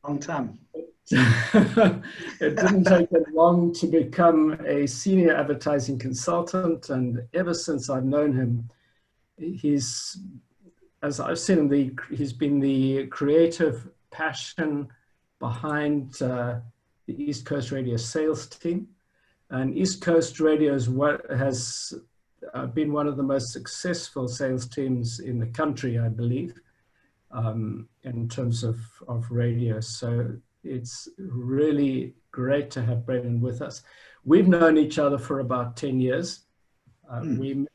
Long time. It didn't take him long to become a senior advertising consultant, and ever since I've known him, he's, as I've seen him, he's been the creative passion behind the East Coast Radio sales team. And East Coast Radio has been one of the most successful sales teams in the country, I believe, in terms of radio. So it's really great to have Brenden with us. We've known each other for about 10 years. We met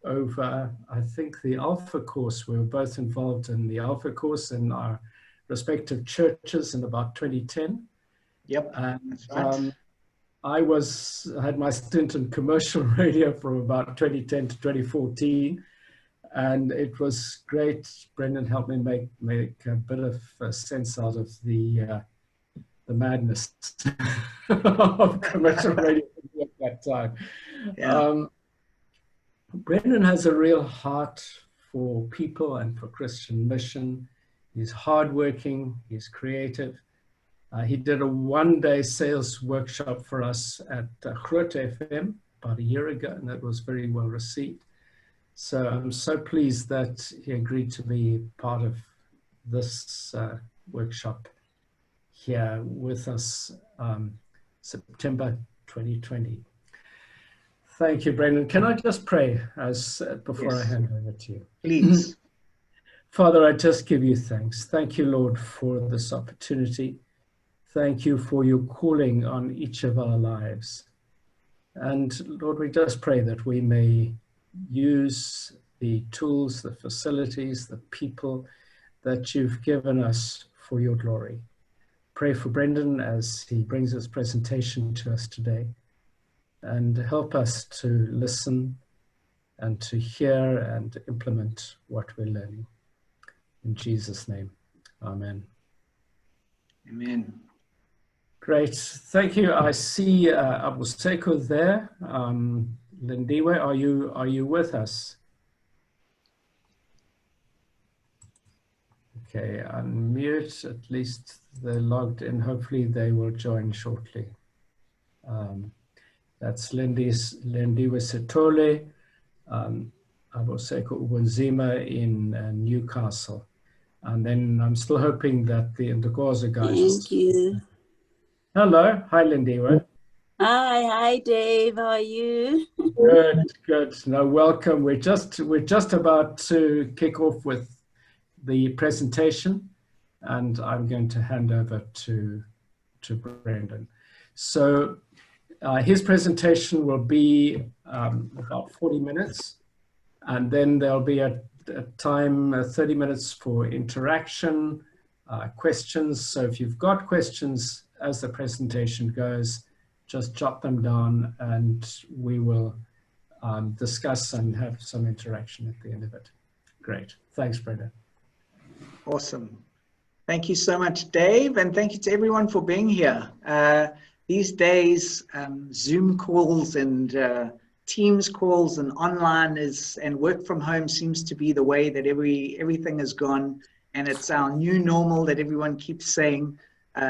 over, I think, the Alpha course. We were both involved in the Alpha course in our respective churches in about 2010. Yep, and that's right. I had my stint in commercial radio from about 2010 to 2014, and it was great. Brenden helped me make a bit of sense out of the madness of commercial radio at that time. Yeah. Brenden has a real heart for people and for Christian mission. He's hardworking, he's creative. He did a one-day sales workshop for us at Groot FM about a year ago, and that was very well received. So I'm so pleased that he agreed to be part of this workshop here with us, September 2020. Thank you, Brenden. Can I just pray before I hand over to you? Please. Father, I just give you thanks. Thank you, Lord, for this opportunity. Thank you for your calling on each of our lives. And Lord, we just pray that we may use the tools, the facilities, the people that you've given us for your glory. Pray for Brenden as he brings his presentation to us today, and help us to listen and to hear and implement what we're learning. In Jesus' name, amen. Amen. Great, thank you. I see Abuseko there. Lindiwe, are you with us? Okay, unmute. At least they're logged in. Hopefully they will join shortly. That's Lindiwe Sitole, Abuseko Ubunzima in Newcastle. And then I'm still hoping that the Ndagoza guys. Thank you. Hello, hi Lindiwe. Hi Dave, how are you? Good. No, welcome. We're just about to kick off with the presentation, and I'm going to hand over to Brenden. So his presentation will be about 40 minutes, and then there'll be a time, 30 minutes for interaction, questions. So if you've got questions as the presentation goes, just jot them down and we will discuss and have some interaction at the end of it. Great. Thanks, Brenden. Awesome. Thank you so much, Dave, and thank you to everyone for being here. These days, Zoom calls and Teams calls and online and work from home seems to be the way that everything has gone, and it's our new normal that everyone keeps saying.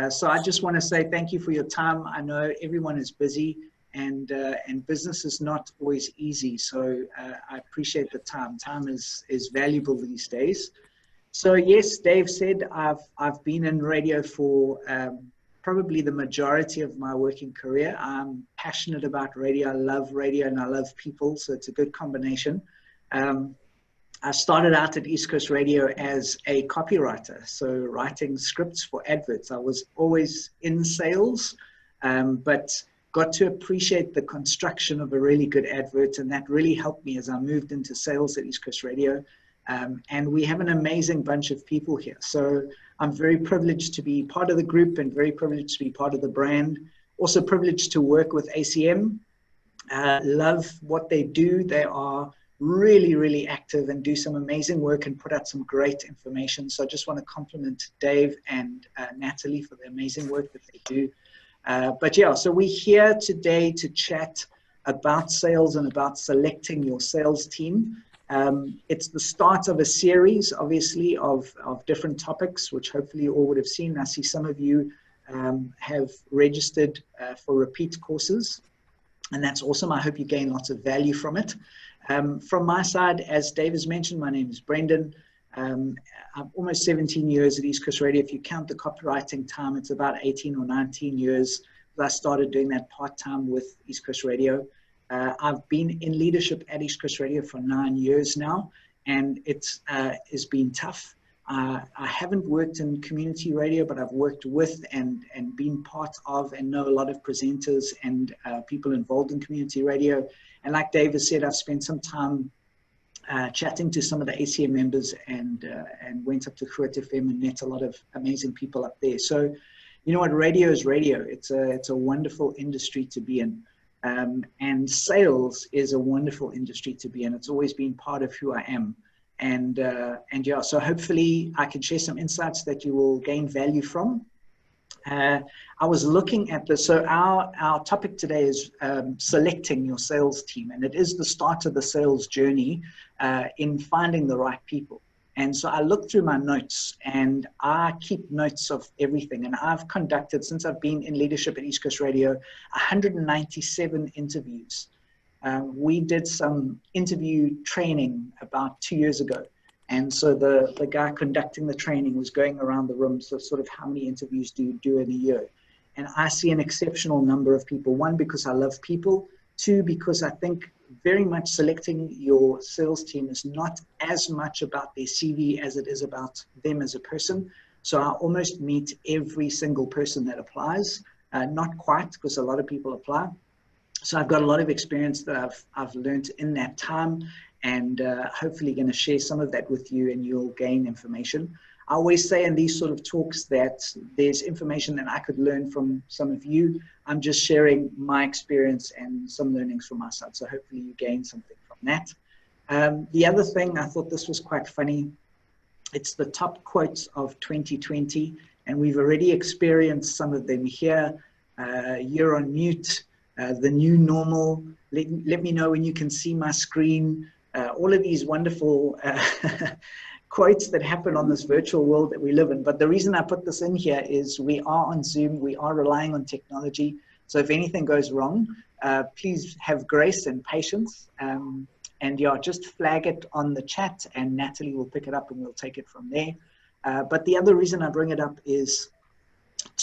So I just want to say thank you for your time. I know everyone is busy, and business is not always easy. So I appreciate the time. Time is valuable these days. So yes, Dave said I've been in radio for probably the majority of my working career. I'm passionate about radio. I love radio and I love people. So it's a good combination. I started out at East Coast Radio as a copywriter, so writing scripts for adverts. I was always in sales, but got to appreciate the construction of a really good advert, and that really helped me as I moved into sales at East Coast Radio. And we have an amazing bunch of people here. So I'm very privileged to be part of the group and very privileged to be part of the brand. Also privileged to work with ACM. Love what they do. They are really, really active and do some amazing work and put out some great information. So I just want to compliment Dave and Natalie for the amazing work that they do. But yeah, so we're here today to chat about sales and about selecting your sales team. It's the start of a series, obviously, of different topics, which hopefully you all would have seen. I see some of you have registered for repeat courses, and that's awesome. I hope you gain lots of value from it. From my side, as Dave has mentioned, my name is Brenden. I'm almost 17 years at East Coast Radio. If you count the copywriting time, it's about 18 or 19 years. I started doing that part-time with East Coast Radio. I've been in leadership at East Coast Radio for 9 years now, and it's been tough. I haven't worked in community radio, but I've worked with and been part of and know a lot of presenters and people involved in community radio. And like Dave has said, I've spent some time chatting to some of the ACM members and went up to Groot FM and met a lot of amazing people up there. So, you know what, radio is radio. It's a wonderful industry to be in. And sales is a wonderful industry to be in. It's always been part of who I am. And yeah, so hopefully I can share some insights that you will gain value from. I was looking at this. So our topic today is selecting your sales team. And it is the start of the sales journey in finding the right people. And so I looked through my notes, and I keep notes of everything. And I've conducted, since I've been in leadership at East Coast Radio, 197 interviews. We did some interview training about 2 years ago. And so the guy conducting the training was going around the room. So sort of how many interviews do you do in a year? And I see an exceptional number of people. One, because I love people. Two, because I think very much selecting your sales team is not as much about their CV as it is about them as a person. So I almost meet every single person that applies. Not quite, because a lot of people apply. So I've got a lot of experience that I've learned in that time, and hopefully going to share some of that with you, and you'll gain information. I always say in these sort of talks that there's information that I could learn from some of you. I'm just sharing my experience and some learnings from my side. So hopefully you gain something from that. The other thing, I thought this was quite funny. It's the top quotes of 2020, and we've already experienced some of them here. You're on mute, the new normal, let me know when you can see my screen. All of these wonderful quotes that happen on this virtual world that we live in. But the reason I put this in here is we are on Zoom, we are relying on technology. So if anything goes wrong, please have grace and patience. And yeah, just flag it on the chat, and Natalie will pick it up and we'll take it from there. But the other reason I bring it up is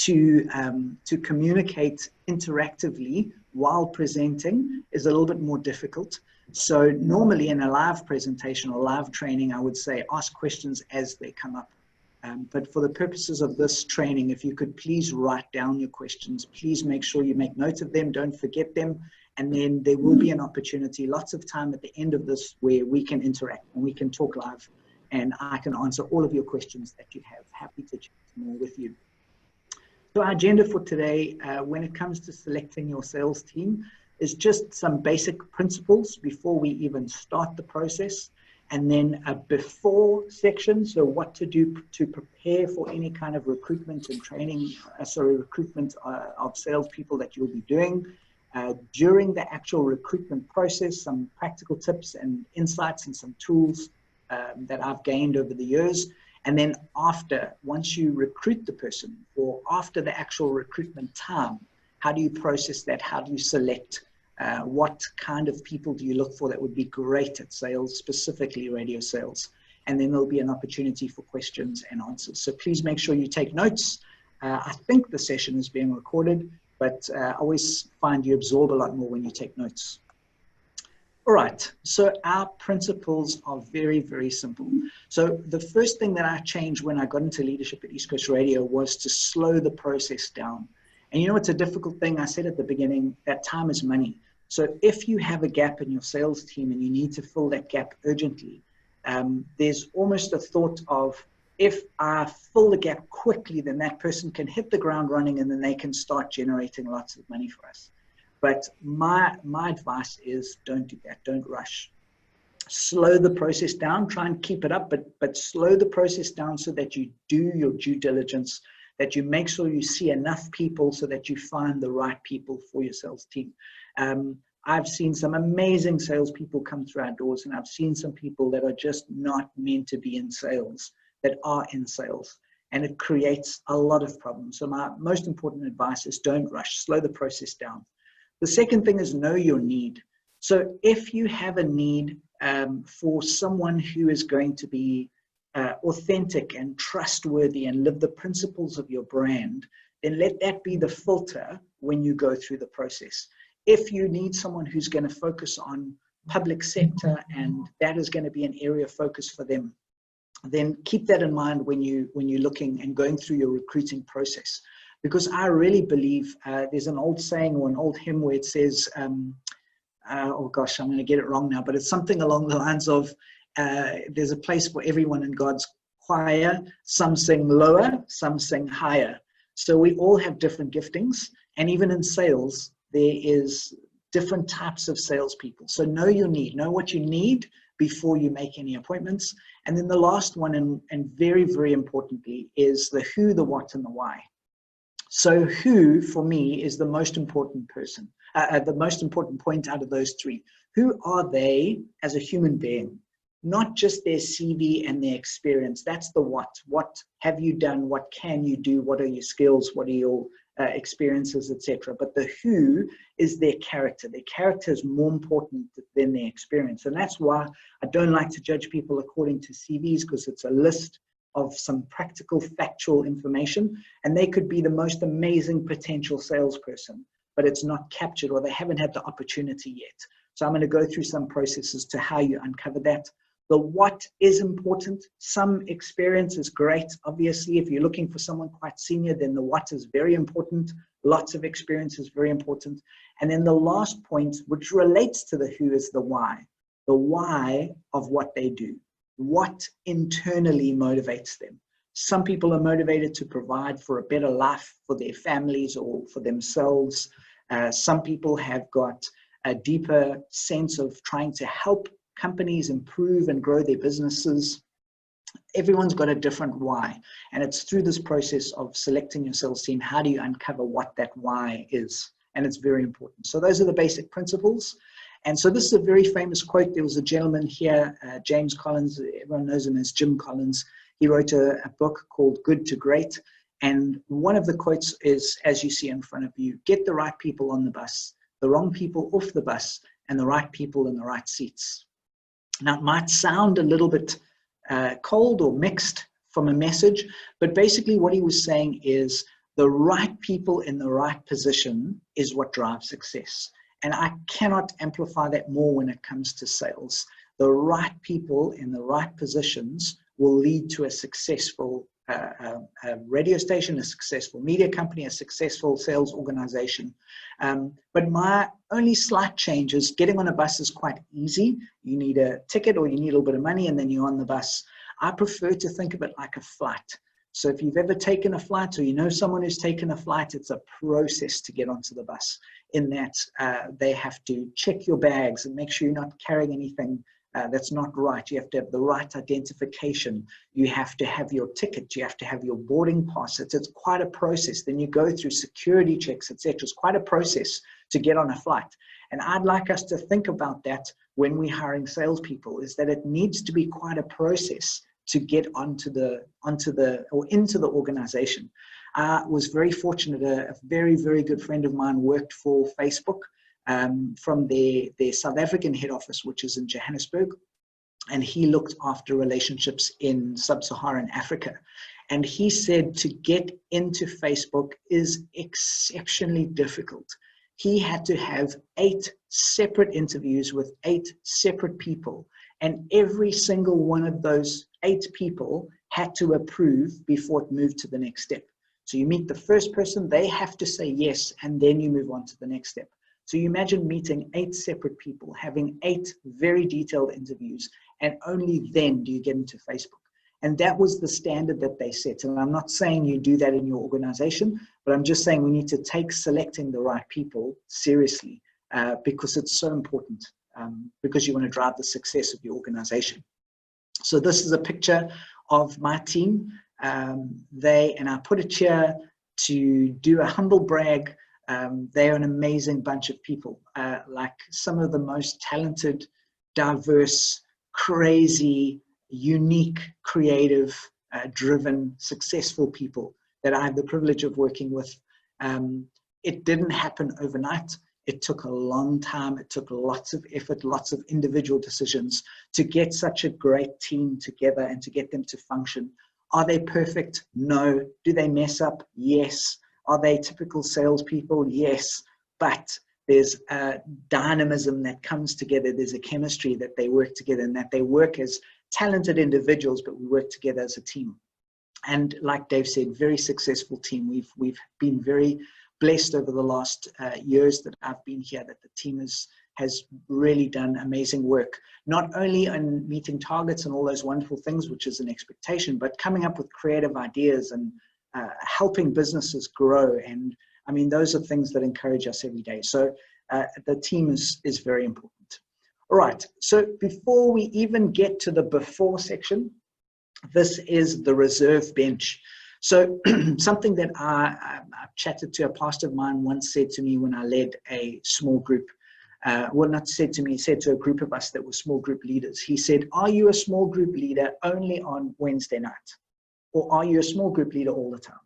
to communicate interactively while presenting is a little bit more difficult. So normally in a live presentation or live training, I would say ask questions as they come up. But for the purposes of this training, if you could please write down your questions, please make sure you make note of them, don't forget them. And then there will be an opportunity, lots of time at the end of this, where we can interact and we can talk live, and I can answer all of your questions that you have. Happy to chat more with you. So our agenda for today, when it comes to selecting your sales team, is just some basic principles before we even start the process, and then a before section, so what to do to prepare for any kind of recruitment and training, recruitment of salespeople that you'll be doing. During the actual recruitment process, some practical tips and insights and some tools that I've gained over the years. And then after, once you recruit the person, or after the actual recruitment time, how do you process that? How do you select? What kind of people do you look for that would be great at sales, specifically radio sales? And then there'll be an opportunity for questions and answers. So please make sure you take notes. I think the session is being recorded, but I always find you absorb a lot more when you take notes. All right, so our principles are very, very simple. So the first thing that I changed when I got into leadership at East Coast Radio was to slow the process down. And you know, it's a difficult thing. I said at the beginning that time is money. So if you have a gap in your sales team and you need to fill that gap urgently, there's almost a thought of, if I fill the gap quickly, then that person can hit the ground running and then they can start generating lots of money for us. But my advice is don't do that. Don't rush. Slow the process down. Try and keep it up, but slow the process down so that you do your due diligence, that you make sure you see enough people so that you find the right people for your sales team. I've seen some amazing salespeople come through our doors, and I've seen some people that are just not meant to be in sales, that are in sales, and it creates a lot of problems. So my most important advice is don't rush, slow the process down. The second thing is know your need. So if you have a need for someone who is going to be authentic and trustworthy and live the principles of your brand, then let that be the filter when you go through the process. If you need someone who's going to focus on public sector and that is going to be an area of focus for them, then keep that in mind when you're looking and going through your recruiting process. Because I really believe there's an old saying or an old hymn where it says, oh gosh, I'm going to get it wrong now, but it's something along the lines of, there's a place for everyone in God's choir. Some sing lower, some sing higher. So we all have different giftings, and even in sales, there is different types of salespeople. So know your need, know what you need before you make any appointments. And then the last one, and very, very importantly, is the who, the what, and the why. So who, for me, is the most important person, the most important point out of those three. Who are they as a human being? Not just their CV and their experience. That's the what. What have you done? What can you do? What are your skills? What are your experiences, etc. But the who is their character. Their character is more important than their experience. And that's why I don't like to judge people according to CVs, because it's a list of some practical, factual information, and they could be the most amazing potential salesperson, but it's not captured, or they haven't had the opportunity yet. So I'm going to go through some processes to how you uncover that. The what is important. Some experience is great. Obviously, if you're looking for someone quite senior, then the what is very important. Lots of experience is very important. And then the last point, which relates to the who, is the why. The why of what they do. What internally motivates them. Some people are motivated to provide for a better life for their families or for themselves. Some people have got a deeper sense of trying to help companies improve and grow their businesses. Everyone's got a different why. And it's through this process of selecting your sales team, how do you uncover what that why is? And it's very important. So those are the basic principles. And so this is a very famous quote. There was a gentleman here, James Collins, everyone knows him as Jim Collins. He wrote a book called Good to Great. And one of the quotes is, as you see in front of you, get the right people on the bus, the wrong people off the bus, and the right people in the right seats. Now, it might sound a little bit cold or mixed from a message, but basically what he was saying is the right people in the right position is what drives success. And I cannot amplify that more when it comes to sales. The right people in the right positions will lead to a successful radio station, a successful media company, a successful sales organization. But my only slight change is getting on a bus is quite easy. You need a ticket or you need a little bit of money and then you're on the bus. I prefer to think of it like a flight. So if you've ever taken a flight or you know someone who's taken a flight, it's a process to get onto the bus, in that they have to check your bags and make sure you're not carrying anything that's not right. You have to have the right identification. You have to have your ticket. You have to have your boarding pass. It's quite a process. Then you go through security checks, etc. It's quite a process to get on a flight. And I'd like us to think about that when we're hiring salespeople, is that it needs to be quite a process to get into the organization. I was very fortunate. A very, very good friend of mine worked for Facebook from their South African head office, which is in Johannesburg. And he looked after relationships in sub-Saharan Africa. And he said to get into Facebook is exceptionally difficult. He had to have 8 separate interviews with 8 separate people. And every single one of those 8 people had to approve before it moved to the next step. So you meet the first person, they have to say yes, and then you move on to the next step. So you imagine meeting 8 separate people, having 8 very detailed interviews, and only then do you get into Facebook. And that was the standard that they set. And I'm not saying you do that in your organization, but I'm just saying we need to take selecting the right people seriously because it's so important, because you want to drive the success of your organization. So this is a picture of my team. And I put it here to do a humble brag. They are an amazing bunch of people, like some of the most talented, diverse, crazy, unique, creative, driven, successful people that I have the privilege of working with. It didn't happen overnight. It took a long time. It took lots of effort, lots of individual decisions to get such a great team together and to get them to function. Are they perfect? No. Do they mess up? Yes. Are they typical salespeople? Yes. But there's a dynamism that comes together. There's a chemistry that they work together, and that they work as talented individuals, but we work together as a team. And like Dave said, very successful team. We've been very blessed over the last years that I've been here, that the team has really done amazing work, not only on meeting targets and all those wonderful things, which is an expectation, but coming up with creative ideas and helping businesses grow. And I mean, those are things that encourage us every day. So the team is very important. All right, so before we even get to the before section, this is the reserve bench. So something that I chatted to a pastor of mine once said to me when I led a small group, well, not said to me, he said to a group of us that were small group leaders. He said, are you a small group leader only on Wednesday night? Or are you a small group leader all the time?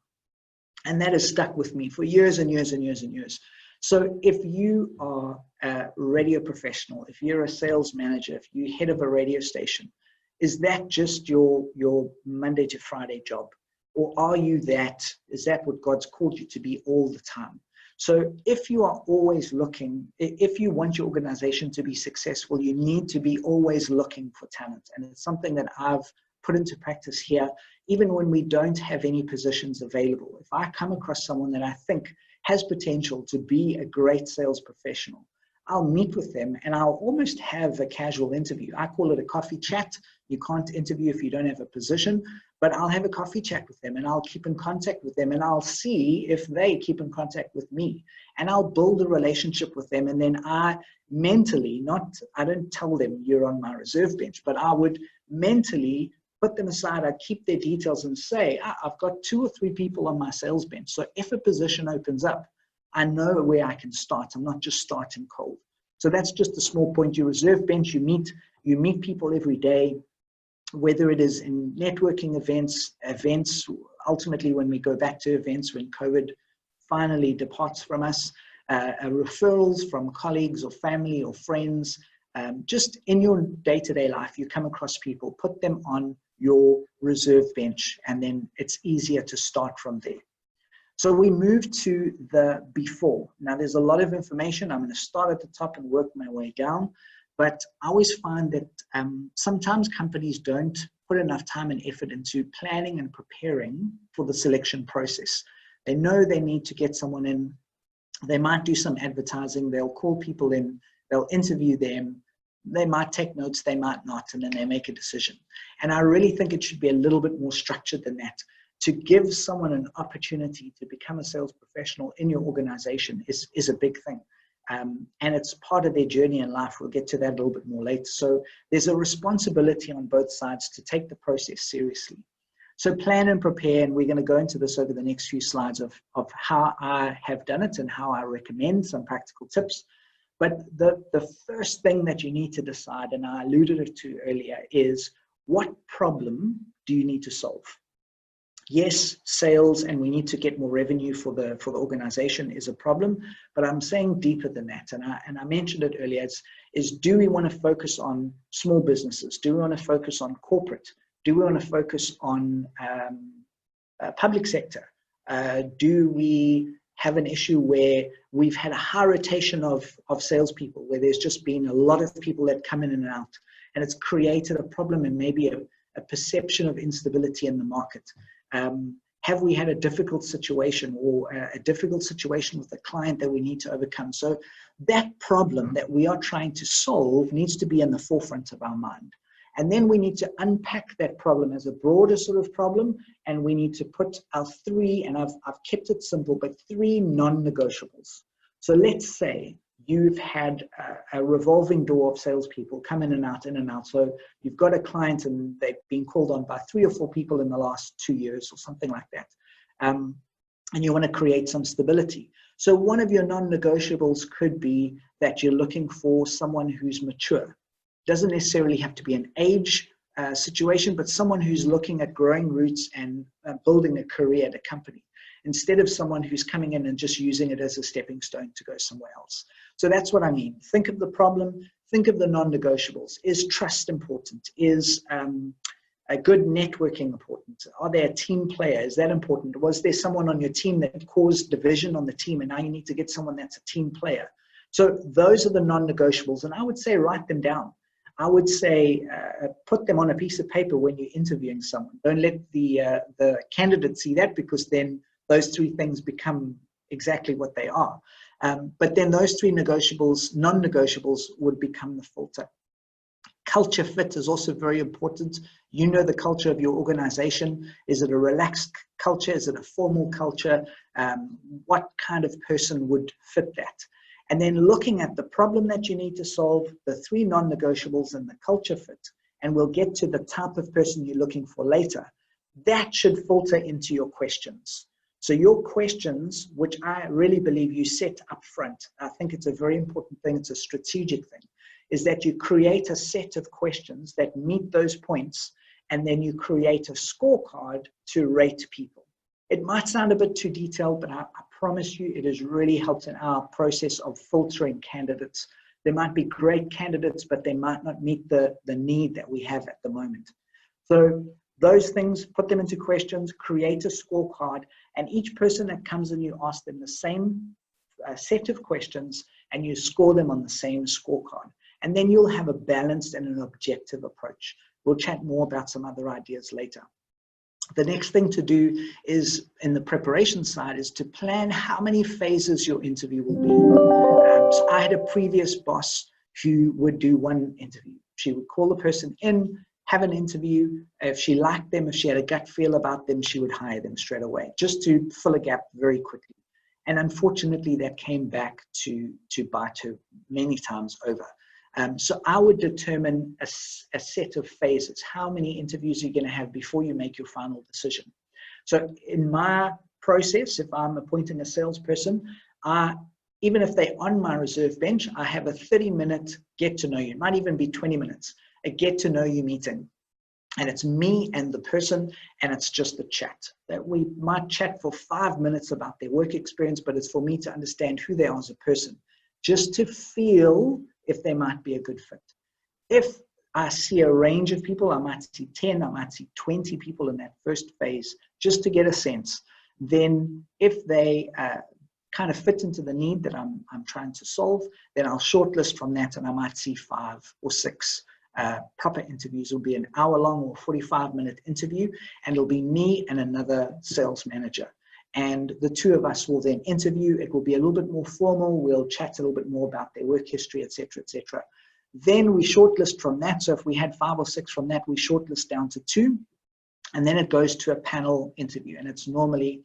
And that has stuck with me for years and years and years and years. So if you are a radio professional, if you're a sales manager, if you're head of a radio station, is that just your Monday to Friday job? Or are you that? Is that what God's called you to be all the time? So if you are always looking, if you want your organization to be successful, you need to be always looking for talent. And it's something that I've put into practice here, even when we don't have any positions available. If I come across someone that I think has potential to be a great sales professional, I'll meet with them and I'll almost have a casual interview. I call it a coffee chat. You can't interview if you don't have a position, but I'll have a coffee chat with them and I'll keep in contact with them and I'll see if they keep in contact with me, and I'll build a relationship with them. And then I mentally, I don't tell them you're on my reserve bench, but I would mentally put them aside. I'd keep their details and say, I've got 2 or 3 people on my sales bench. So if a position opens up, I know where I can start. I'm not just starting cold. So that's just a small point. Your reserve bench, you meet people every day, whether it is in networking events, ultimately when we go back to events, when COVID finally departs from us, referrals from colleagues or family or friends, just in your day-to-day life, you come across people, put them on your reserve bench, and then it's easier to start from there. So we move to the before. Now there's a lot of information. I'm going to start at the top and work my way down. But I always find that sometimes companies don't put enough time and effort into planning and preparing for the selection process. They know they need to get someone in. They might do some advertising. They'll call people in. They'll interview them. They might take notes. They might not. And then they make a decision. And I really think it should be a little bit more structured than that. To give someone an opportunity to become a sales professional in your organization is a big thing. And it's part of their journey in life. We'll get to that a little bit more later. So there's a responsibility on both sides to take the process seriously. So plan and prepare, and we're going to go into this over the next few slides of how I have done it and how I recommend some practical tips. But the first thing that you need to decide, and I alluded to earlier, is what problem do you need to solve? Yes, sales, and we need to get more revenue for the organization is a problem, but I'm saying deeper than that. And I mentioned it earlier, is do we want to focus on small businesses? Do we want to focus on corporate? Do we want to focus on public sector? Do we have an issue where we've had a high rotation of salespeople, where there's just been a lot of people that come in and out, and it's created a problem and maybe a perception of instability in the market? Have we had a difficult situation or a difficult situation with a client that we need to overcome? So that problem that we are trying to solve needs to be in the forefront of our mind. And then we need to unpack that problem as a broader sort of problem. And we need to put our 3, and I've kept it simple, but 3 non-negotiables. So let's say you've had a revolving door of salespeople come in and out, in and out. So you've got a client and they've been called on by 3 or 4 people in the last 2 years or something like that. and you want to create some stability. So one of your non-negotiables could be that you're looking for someone who's mature. Doesn't necessarily have to be an age situation, but someone who's looking at growing roots and building a career at a company, instead of someone who's coming in and just using it as a stepping stone to go somewhere else. So that's what I mean. Think of the problem, think of the non-negotiables. Is trust important? Is a good networking important? Are they a team player? Is that important? Was there someone on your team that caused division on the team, and now you need to get someone that's a team player? So those are the non-negotiables, and I would say write them down. I would say put them on a piece of paper when you're interviewing someone. Don't let the candidate see that, because then those three things become exactly what they are. But then those three negotiables, non-negotiables, would become the filter. Culture fit is also very important. You know the culture of your organization. Is it a relaxed culture? Is it a formal culture? What kind of person would fit that? And then looking at the problem that you need to solve, the three non-negotiables and the culture fit, and we'll get to the type of person you're looking for later, that should filter into your questions. So your questions, which I really believe you set up front, I think it's a very important thing, it's a strategic thing, is that you create a set of questions that meet those points, and then you create a scorecard to rate people. It might sound a bit too detailed, but I promise you it has really helped in our process of filtering candidates. There might be great candidates, but they might not meet the need that we have at the moment. So those things, put them into questions, create a scorecard, and each person that comes in, you ask them the same set of questions, and you score them on the same scorecard. And then you'll have a balanced and an objective approach. We'll chat more about some other ideas later. The next thing to do is, in the preparation side, is to plan how many phases your interview will be. So I had a previous boss who would do one interview. She would call the person in, have an interview. If she liked them, if she had a gut feel about them, she would hire them straight away, just to fill a gap very quickly. And unfortunately, that came back to bite her many times over. So I would determine a set of phases. How many interviews are you going to have before you make your final decision? So in my process, if I'm appointing a salesperson, even if they're on my reserve bench, I have a 30-minute get to know you. It might even be 20 minutes, a get to know you meeting. And it's me and the person, and it's just a chat. That we might chat for 5 minutes about their work experience, but it's for me to understand who they are as a person, just to feel if they might be a good fit. If I see a range of people, I might see 10, I might see 20 people in that first phase, just to get a sense. Then if they kind of fit into the need that I'm trying to solve, then I'll shortlist from that, and I might see 5 or 6 proper interviews. It'll be an hour-long or 45-minute interview, and it'll be me and another sales manager. And the two of us will then interview. It will be a little bit more formal. We'll chat a little bit more about their work history, etc., etc. Then we shortlist from that. So if we had 5 or 6 from that, we shortlist down to 2. And then it goes to a panel interview. And it's normally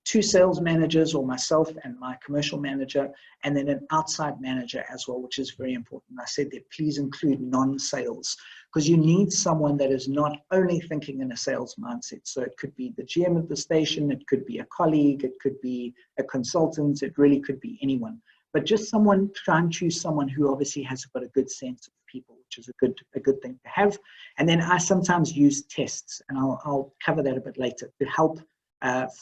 2 sales managers, or myself and my commercial manager, and then an outside manager as well, which is very important. I said that please include non-sales, because you need someone that is not only thinking in a sales mindset. So it could be the GM of the station, it could be a colleague, it could be a consultant, it really could be anyone. But just someone, try and choose someone who obviously has got a good sense of people, which is a good thing to have. And then I sometimes use tests, and I'll cover that a bit later, to help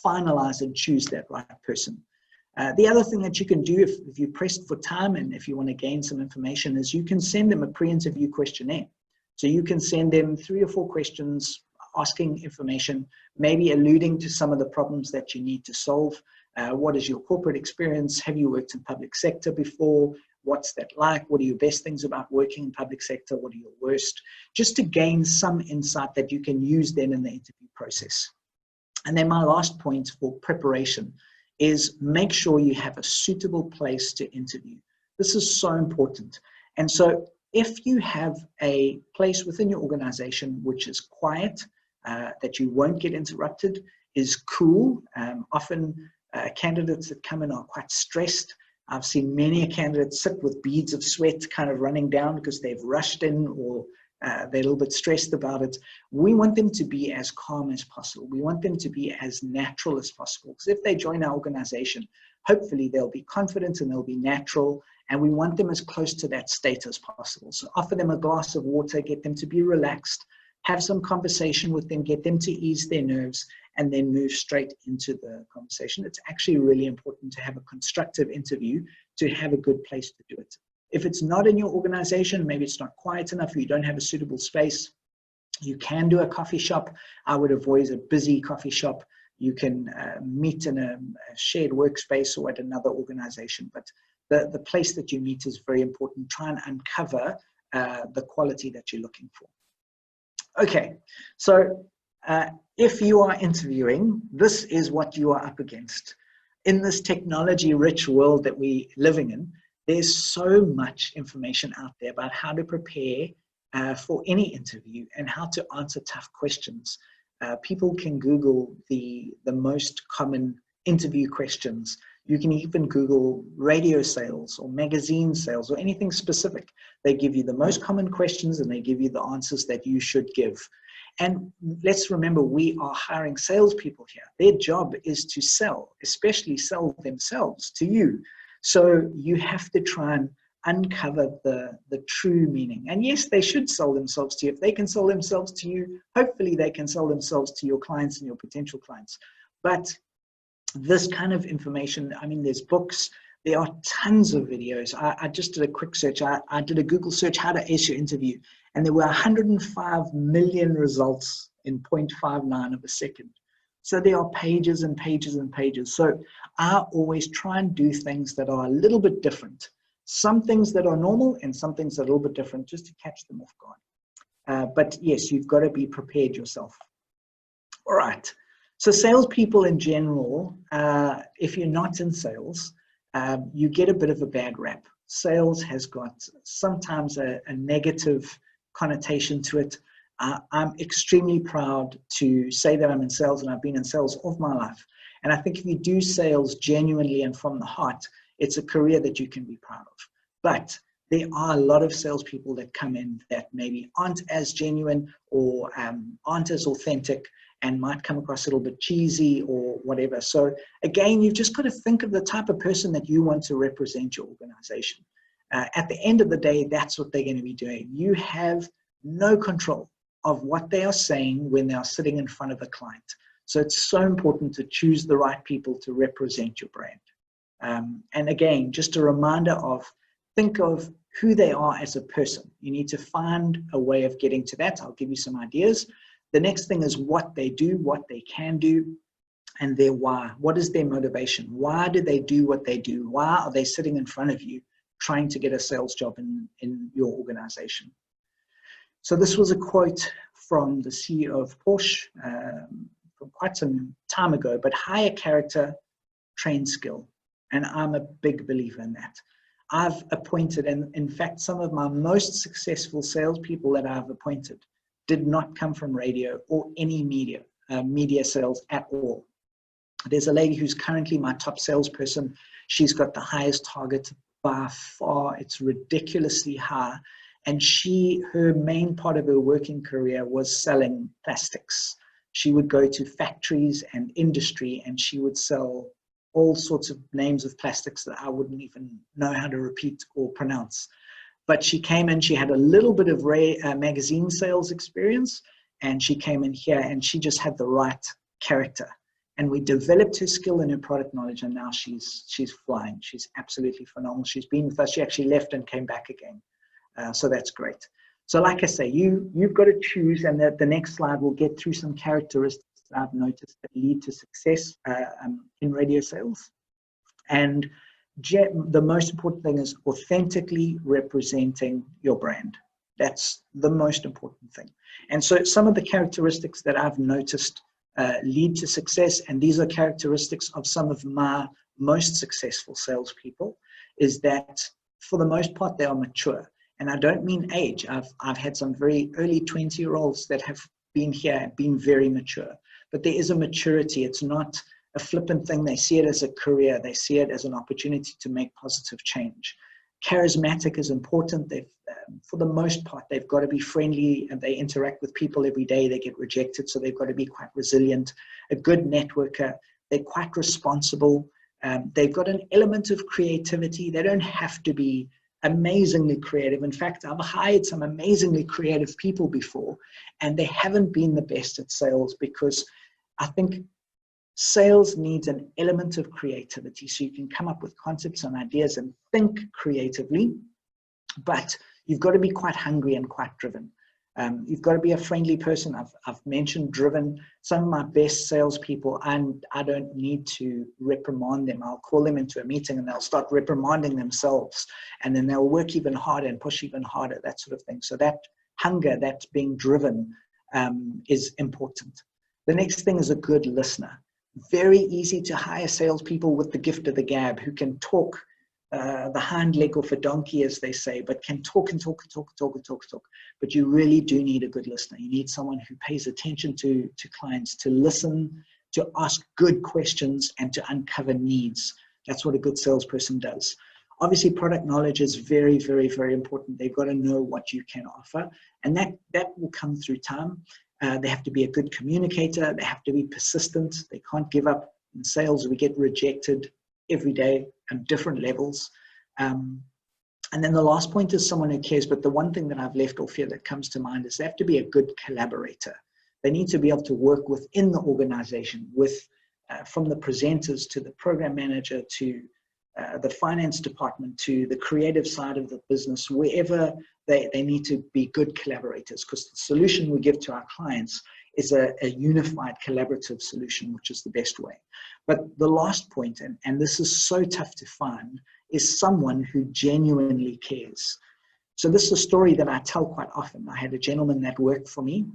finalize and choose that right person. The other thing that you can do if you're pressed for time and if you want to gain some information is you can send them a pre-interview questionnaire. So you can send them 3 or 4 questions asking information, maybe alluding to some of the problems that you need to solve. What is your corporate experience? Have you worked in public sector before? What's that like? What are your best things about working in public sector? What are your worst? Just to gain some insight that you can use then in the interview process. And then my last point for preparation is make sure you have a suitable place to interview. This is so important. And so if you have a place within your organization which is quiet, that you won't get interrupted, is cool. Often candidates that come in are quite stressed. I've seen many candidates sit with beads of sweat kind of running down because they've rushed in, or they're a little bit stressed about it. We want them to be as calm as possible. We want them to be as natural as possible. Because if they join our organization, hopefully they'll be confident and they'll be natural. And we want them as close to that state as possible. So offer them a glass of water, get them to be relaxed, have some conversation with them, get them to ease their nerves, and then move straight into the conversation. It's actually really important to have a constructive interview to have a good place to do it. If it's not in your organization, maybe it's not quiet enough, or you don't have a suitable space, you can do a coffee shop. I would avoid a busy coffee shop. You can meet in a shared workspace or at another organization, but the place that you meet is very important. Try and uncover the quality that you're looking for. Okay, so if you are interviewing, this is what you are up against. In this technology-rich world that we're living in, there's so much information out there about how to prepare for any interview and how to answer tough questions. People can Google the most common interview questions. You can even Google radio sales or magazine sales or anything specific. They give you the most common questions and they give you the answers that you should give. And let's remember, we are hiring salespeople here. Their job is to sell, especially sell themselves to you. So you have to try and uncover the true meaning. And yes, they should sell themselves to you. If they can sell themselves to you, hopefully they can sell themselves to your clients and your potential clients. But this kind of information, I mean, there's books, there are tons of videos. I just did a quick search. I did a Google search, how to ace your interview, and there were 105 million results in 0.59 of a second. So there are pages and pages and pages. So I always try and do things that are a little bit different. Some things that are normal and some things that are a little bit different, just to catch them off guard. But yes, you've got to be prepared yourself. All right. So salespeople in general, if you're not in sales, you get a bit of a bad rap. Sales has got sometimes a negative connotation to it. I'm extremely proud to say that I'm in sales, and I've been in sales all of my life. And I think if you do sales genuinely and from the heart, it's a career that you can be proud of. But there are a lot of salespeople that come in that maybe aren't as genuine or aren't as authentic and might come across a little bit cheesy or whatever. So again, you've just got to think of the type of person that you want to represent your organization. At the end of the day, that's what they're going to be doing. You have no control of what they are saying when they are sitting in front of a client. So it's so important to choose the right people to represent your brand. And again, just a reminder of, think of who they are as a person. You need to find a way of getting to that. I'll give you some ideas. The next thing is what they do, what they can do, and their why. What is their motivation? Why do they do what they do? Why are they sitting in front of you trying to get a sales job in your organization? So this was a quote from the CEO of Porsche from quite some time ago, but hire character, train skill. And I'm a big believer in that. I've appointed, and in fact, some of my most successful salespeople that I've appointed did not come from radio or any media sales at all. There's a lady who's currently my top salesperson. She's got the highest target by far. It's ridiculously high. And her main part of her working career was selling plastics. She would go to factories and industry and she would sell all sorts of names of plastics that I wouldn't even know how to repeat or pronounce. But she came in, she had a little bit of magazine sales experience, and she came in here and she just had the right character. And we developed her skill and her product knowledge, and now she's flying. She's absolutely phenomenal. She's been with us. She actually left and came back again. So that's great. So like I say, you've got to choose, and the next slide will get through some characteristics that I've noticed that lead to success in radio sales. And the most important thing is authentically representing your brand. That's the most important thing. And so some of the characteristics that I've noticed lead to success, and these are characteristics of some of my most successful salespeople, is that for the most part, they are mature. And I don't mean age. I've had some very early 20-year-olds that have been here and been very mature. But there is a maturity. It's not a flippant thing. They see it as a career. They see it as an opportunity to make positive change. Charismatic is important. for the most part, they've got to be friendly and they interact with people every day. They get rejected, so they've got to be quite resilient. A good networker, they're quite responsible. They've got an element of creativity. They don't have to be amazingly creative. In fact, I've hired some amazingly creative people before, and they haven't been the best at sales, because I think sales needs an element of creativity, so you can come up with concepts and ideas and think creatively, but you've got to be quite hungry and quite driven. You've got to be a friendly person. I've mentioned driven. Some of my best salespeople, and I don't need to reprimand them. I'll call them into a meeting and they'll start reprimanding themselves, and then they'll work even harder and push even harder, that sort of thing. So that hunger, that being driven, is important. The next thing is a good listener. Very easy to hire salespeople with the gift of the gab, who can talk the hind leg off a donkey, as they say, but can talk and talk and talk and talk and talk and talk. But you really do need a good listener. You need someone who pays attention to clients, to listen, to ask good questions, and to uncover needs. That's what a good salesperson does. Obviously, product knowledge is very, very, very important. They've got to know what you can offer, and that will come through time. They have to be a good communicator. They have to be persistent. They can't give up. In sales, we get rejected every day at different levels. And then the last point is someone who cares. But the one thing that I've left off here that comes to mind is they have to be a good collaborator. They need to be able to work within the organization, with from the presenters to the program manager to the finance department to the creative side of the business, wherever they need to be good collaborators, because the solution we give to our clients is a unified collaborative solution, which is the best way. But the last point, and this is so tough to find, is someone who genuinely cares. So this is a story that I tell quite often. I had a gentleman that worked for me.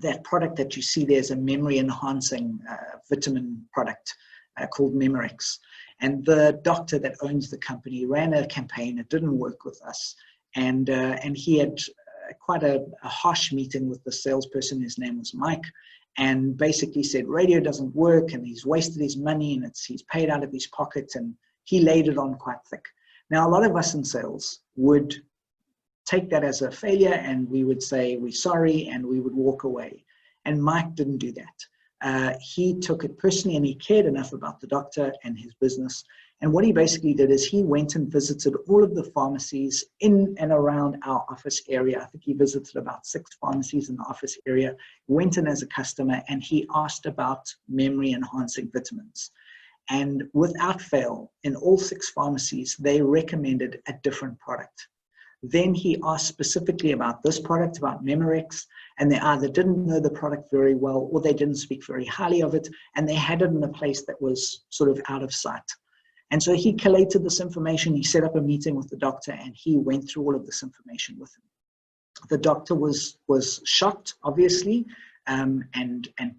That product that you see there is a memory enhancing vitamin product called Memorex. And the doctor that owns the company ran a campaign. It didn't work with us. And he had quite a harsh meeting with the salesperson. His name was Mike, and basically said radio doesn't work and he's wasted his money and he's paid out of his pocket, and he laid it on quite thick. Now, a lot of us in sales would take that as a failure, and we would say we're sorry and we would walk away. And Mike didn't do that. He took it personally, and he cared enough about the doctor and his business. And what he basically did is he went and visited all of the pharmacies in and around our office area. I think he visited about 6 pharmacies in the office area, went in as a customer, and he asked about memory enhancing vitamins. And without fail, in all 6 pharmacies, they recommended a different product. Then he asked specifically about this product, about Memorex, and they either didn't know the product very well or they didn't speak very highly of it, and they had it in a place that was sort of out of sight. And so he collated this information, he set up a meeting with the doctor, and he went through all of this information with him. The doctor was shocked, obviously, and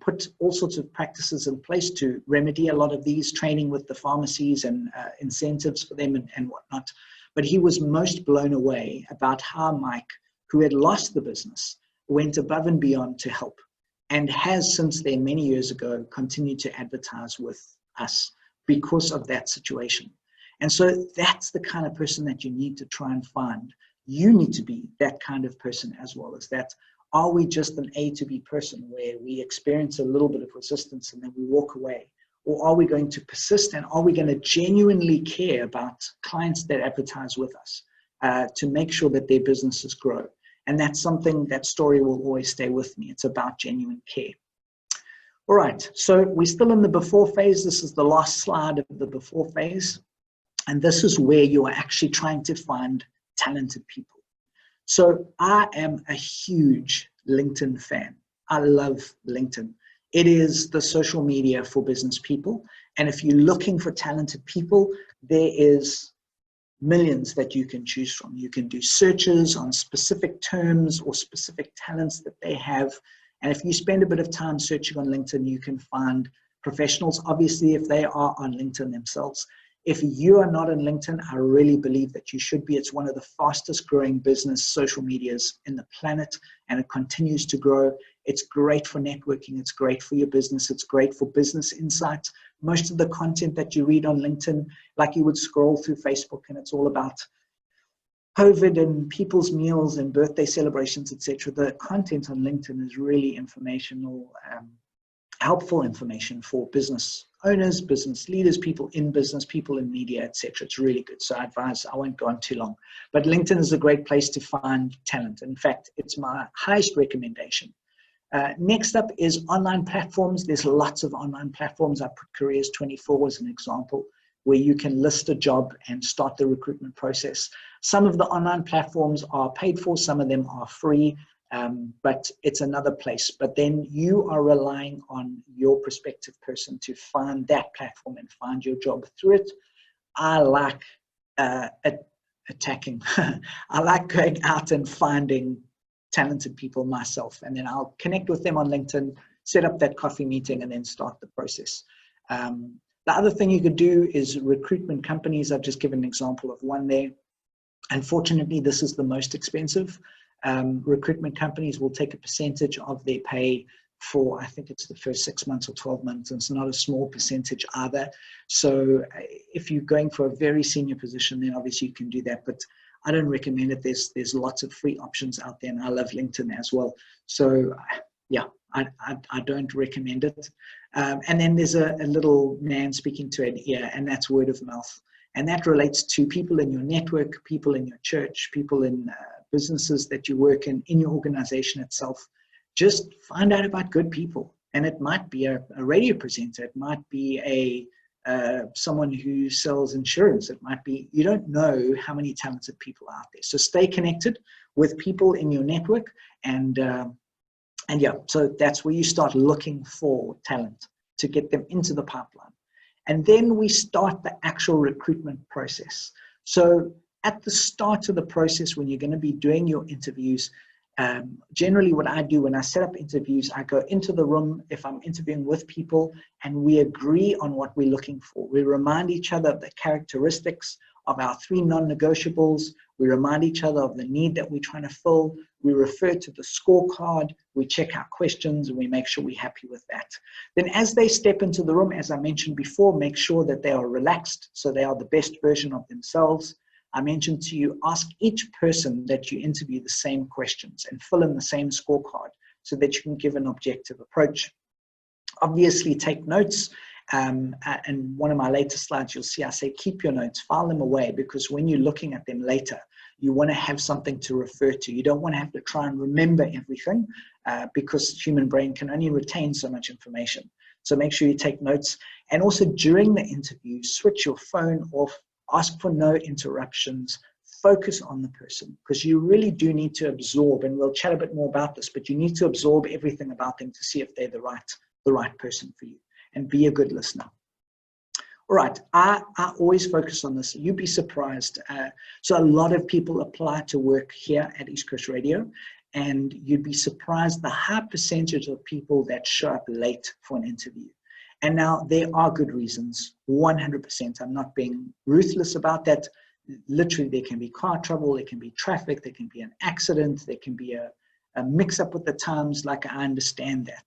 put all sorts of practices in place to remedy a lot of these, training with the pharmacies and incentives for them and whatnot. But he was most blown away about how Mike, who had lost the business, went above and beyond to help, and has since then, many years ago, continued to advertise with us because of that situation. And so that's the kind of person that you need to try and find. You need to be that kind of person as well as that. Are we just an A to B person where we experience a little bit of resistance and then we walk away? Or are we going to persist, and are we going to genuinely care about clients that advertise with us to make sure that their businesses grow? And that's something, that story will always stay with me. It's about genuine care. All right, so we're still in the before phase. This is the last slide of the before phase. And this is where you are actually trying to find talented people. So I am a huge LinkedIn fan. I love LinkedIn. It is the social media for business people. And if you're looking for talented people, there is millions that you can choose from. You can do searches on specific terms or specific talents that they have. And if you spend a bit of time searching on LinkedIn, you can find professionals, obviously, if they are on LinkedIn themselves. If you are not on LinkedIn, I really believe that you should be. It's one of the fastest growing business social medias in the planet, and it continues to grow. It's great for networking. It's great for your business. It's great for business insights. Most of the content that you read on LinkedIn, like you would scroll through Facebook, and it's all about COVID and people's meals and birthday celebrations, etc., the content on LinkedIn is really informational, helpful information for business owners, business leaders, people in business, people in media, etc. It's really good. So I advise, I won't go on too long. But LinkedIn is a great place to find talent. In fact, it's my highest recommendation. Next up is online platforms. There's lots of online platforms. I put Careers24 as an example, where you can list a job and start the recruitment process. Some of the online platforms are paid for, some of them are free, but it's another place. But then you are relying on your prospective person to find that platform and find your job through it. I like attacking. I like going out and finding talented people myself, and then I'll connect with them on LinkedIn, set up that coffee meeting, and then start the process. The other thing you could do is recruitment companies. I've just given an example of one there. Unfortunately, this is the most expensive. Recruitment companies will take a percentage of their pay for, I think it's the first 6 months or 12 months. And it's not a small percentage either. So if you're going for a very senior position, then obviously you can do that. But I don't recommend it. There's lots of free options out there, and I love LinkedIn as well. So yeah, I don't recommend it. And then there's a little man speaking to an ear, and that's word of mouth. And that relates to people in your network, people in your church, people in businesses that you work in your organization itself. Just find out about good people. And it might be a radio presenter. It might be someone who sells insurance. It might be, you don't know how many talented people are out there. So stay connected with people in your network, and yeah, so that's where you start looking for talent to get them into the pipeline. And then we start the actual recruitment process. So at the start of the process, when you're going to be doing your interviews, generally what I do when I set up interviews, I go into the room if I'm interviewing with people, and we agree on what we're looking for. We remind each other of the characteristics of our 3 non-negotiables. We remind each other of the need that we're trying to fill. We refer to the scorecard. We check our questions, and we make sure we're happy with that. Then as they step into the room, as I mentioned before, make sure that they are relaxed so they are the best version of themselves. I mentioned to you, ask each person that you interview the same questions and fill in the same scorecard so that you can give an objective approach. Obviously, take notes. And one of my later slides, you'll see I say keep your notes, file them away, because when you're looking at them later, you want to have something to refer to. You don't want to have to try and remember everything because the human brain can only retain so much information. So make sure you take notes. And also during the interview, switch your phone off, ask for no interruptions, focus on the person, because you really do need to absorb, and we'll chat a bit more about this, but you need to absorb everything about them to see if they're the right person for you, and be a good listener. All right, I always focus on this. You'd be surprised. So a lot of people apply to work here at East Coast Radio, and you'd be surprised the high percentage of people that show up late for an interview. And now there are good reasons, 100%. I'm not being ruthless about that. Literally, there can be car trouble, there can be traffic, there can be an accident, there can be a mix-up with the times. Like, I understand that.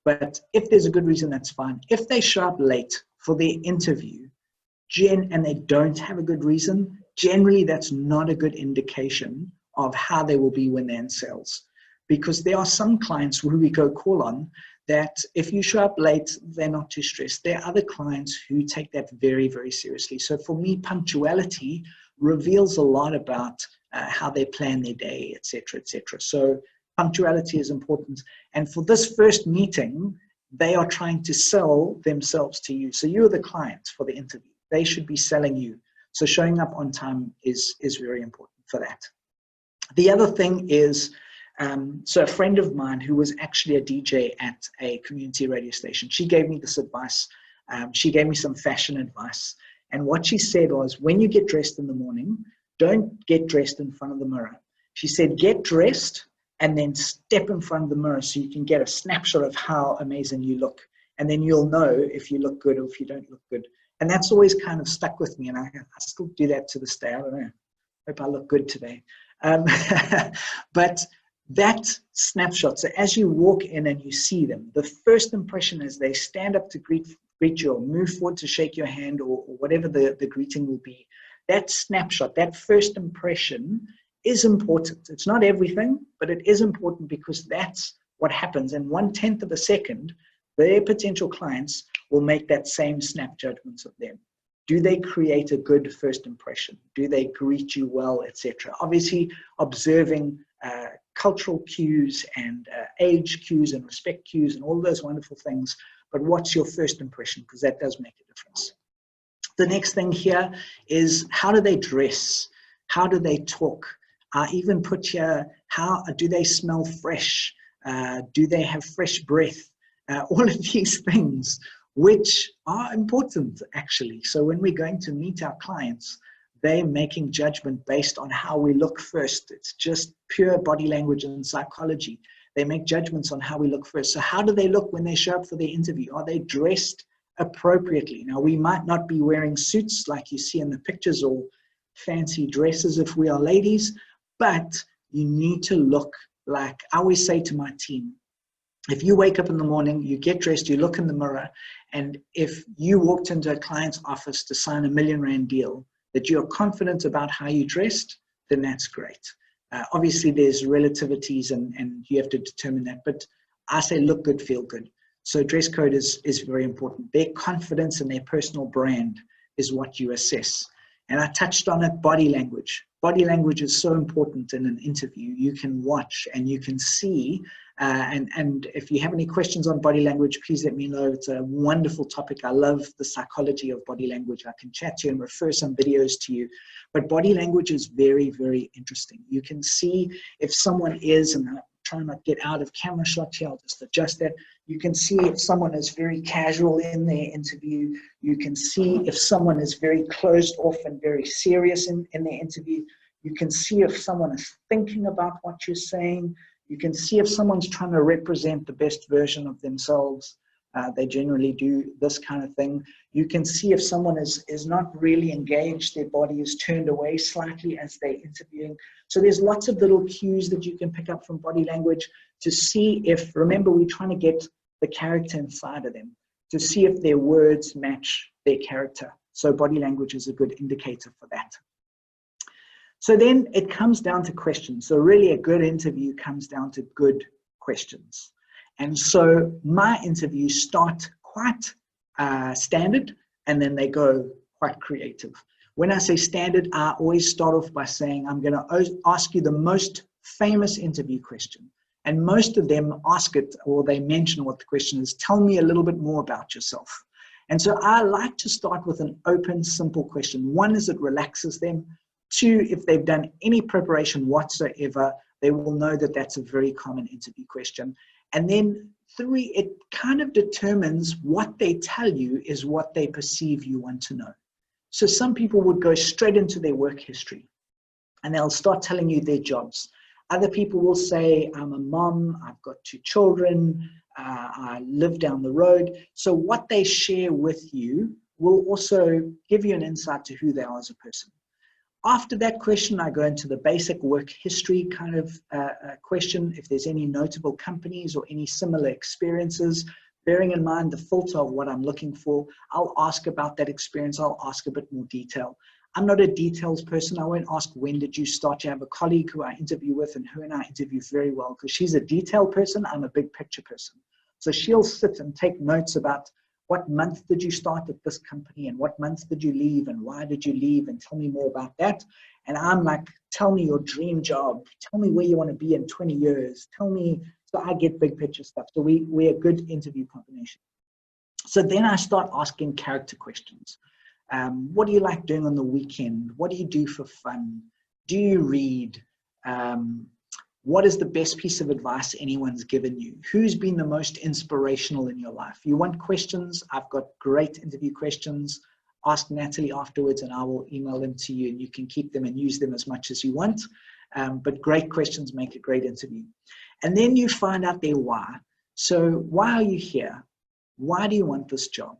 But if there's a good reason, that's fine. If they show up late for their interview and they don't have a good reason, generally that's not a good indication of how they will be when they're in sales. Because there are some clients who we go call on that if you show up late, they're not too stressed. There are other clients who take that very, very seriously. So for me, punctuality reveals a lot about how they plan their day, et cetera, et cetera. So punctuality is important. And for this first meeting, they are trying to sell themselves to you. So you're the client for the interview. They should be selling you. So showing up on time is very important for that. The other thing is, so a friend of mine who was actually a DJ at a community radio station, she gave me this advice. She gave me some fashion advice. And what she said was, when you get dressed in the morning, don't get dressed in front of the mirror. She said, get dressed and then step in front of the mirror so you can get a snapshot of how amazing you look. And then you'll know if you look good or if you don't look good. And that's always kind of stuck with me. And I still do that to this day. I don't know. Hope I look good today. But that snapshot, so as you walk in and you see them, the first impression is they stand up to greet you or move forward to shake your hand or whatever the greeting will be. that snapshot, that first impression is important. It's not everything, but it is important because that's what happens. In 1/10 of a second, their potential clients will make that same snap judgment of them. Do they create a good first impression? Do they greet you well, etc.? Obviously, observing cultural cues and age cues and respect cues and all those wonderful things. But what's your first impression? Because that does make a difference. The next thing here is, how do they dress? How do they talk? I even put here, how do they smell fresh? Do they have fresh breath? All of these things, which are important actually. So when we're going to meet our clients, they're making judgment based on how we look first. It's just pure body language and psychology. They make judgments on how we look first. So how do they look when they show up for their interview? Are they dressed appropriately? Now, we might not be wearing suits like you see in the pictures or fancy dresses if we are ladies, but you need to look like, I always say to my team, if you wake up in the morning, you get dressed, you look in the mirror, and if you walked into a client's office to sign a R1 million deal, that you're confident about how you dressed, then that's great. Obviously, there's relativities and you have to determine that, but I say look good, feel good. So dress code is very important. Their confidence and their personal brand is what you assess. And I touched on it, body language. Body language is so important in an interview. You can watch and you can see. And if you have any questions on body language, please let me know. It's a wonderful topic. I love the psychology of body language. I can chat to you and refer some videos to you. But body language is very, very interesting. You can see if someone is, and I'm trying not to get out of camera shot here, I'll just adjust that. You can see if someone is very casual in their interview. You can see if someone is very closed off and very serious in their interview. You can see if someone is thinking about what you're saying. You can see if someone's trying to represent the best version of themselves. They generally do this kind of thing. You can see if someone is not really engaged, their body is turned away slightly as they're interviewing. So there's lots of little cues that you can pick up from body language to see if, remember, we're trying to get the character inside of them, to see if their words match their character. So body language is a good indicator for that. So then it comes down to questions. So really a good interview comes down to good questions. And so my interviews start quite standard, and then they go quite creative. When I say standard, I always start off by saying, I'm going to ask you the most famous interview question. And most of them ask it, or they mention what the question is, tell me a little bit more about yourself. And so I like to start with an open, simple question. One is it relaxes them. Two, if they've done any preparation whatsoever, they will know that that's a very common interview question. And then three, it kind of determines what they tell you is what they perceive you want to know. So some people would go straight into their work history and they'll start telling you their jobs. Other people will say, I'm a mom, I've got 2 children, I live down the road. So what they share with you will also give you an insight to who they are as a person. After that question, I go into the basic work history kind of question, if there's any notable companies or any similar experiences, bearing in mind the filter of what I'm looking for. I'll ask about that experience. I'll ask a bit more detail. I'm not a details person. I won't ask, when did you start? You have a colleague who I interview with, and her and I interview very well because she's a detail person. I'm a big picture person. So she'll sit and take notes about what month did you start at this company, and what month did you leave, and why did you leave, and tell me more about that. And I'm like, tell me your dream job. Tell me where you want to be in 20 years. Tell me. So I get big picture stuff. So we're a good interview combination. So then I start asking character questions. What do you like doing on the weekend? What do you do for fun? Do you read? What is the best piece of advice anyone's given you? Who's been the most inspirational in your life? You want questions? I've got great interview questions. Ask Natalie afterwards and I will email them to you, and you can keep them and use them as much as you want. But great questions make a great interview. And then you find out their why. So why are you here? Why do you want this job?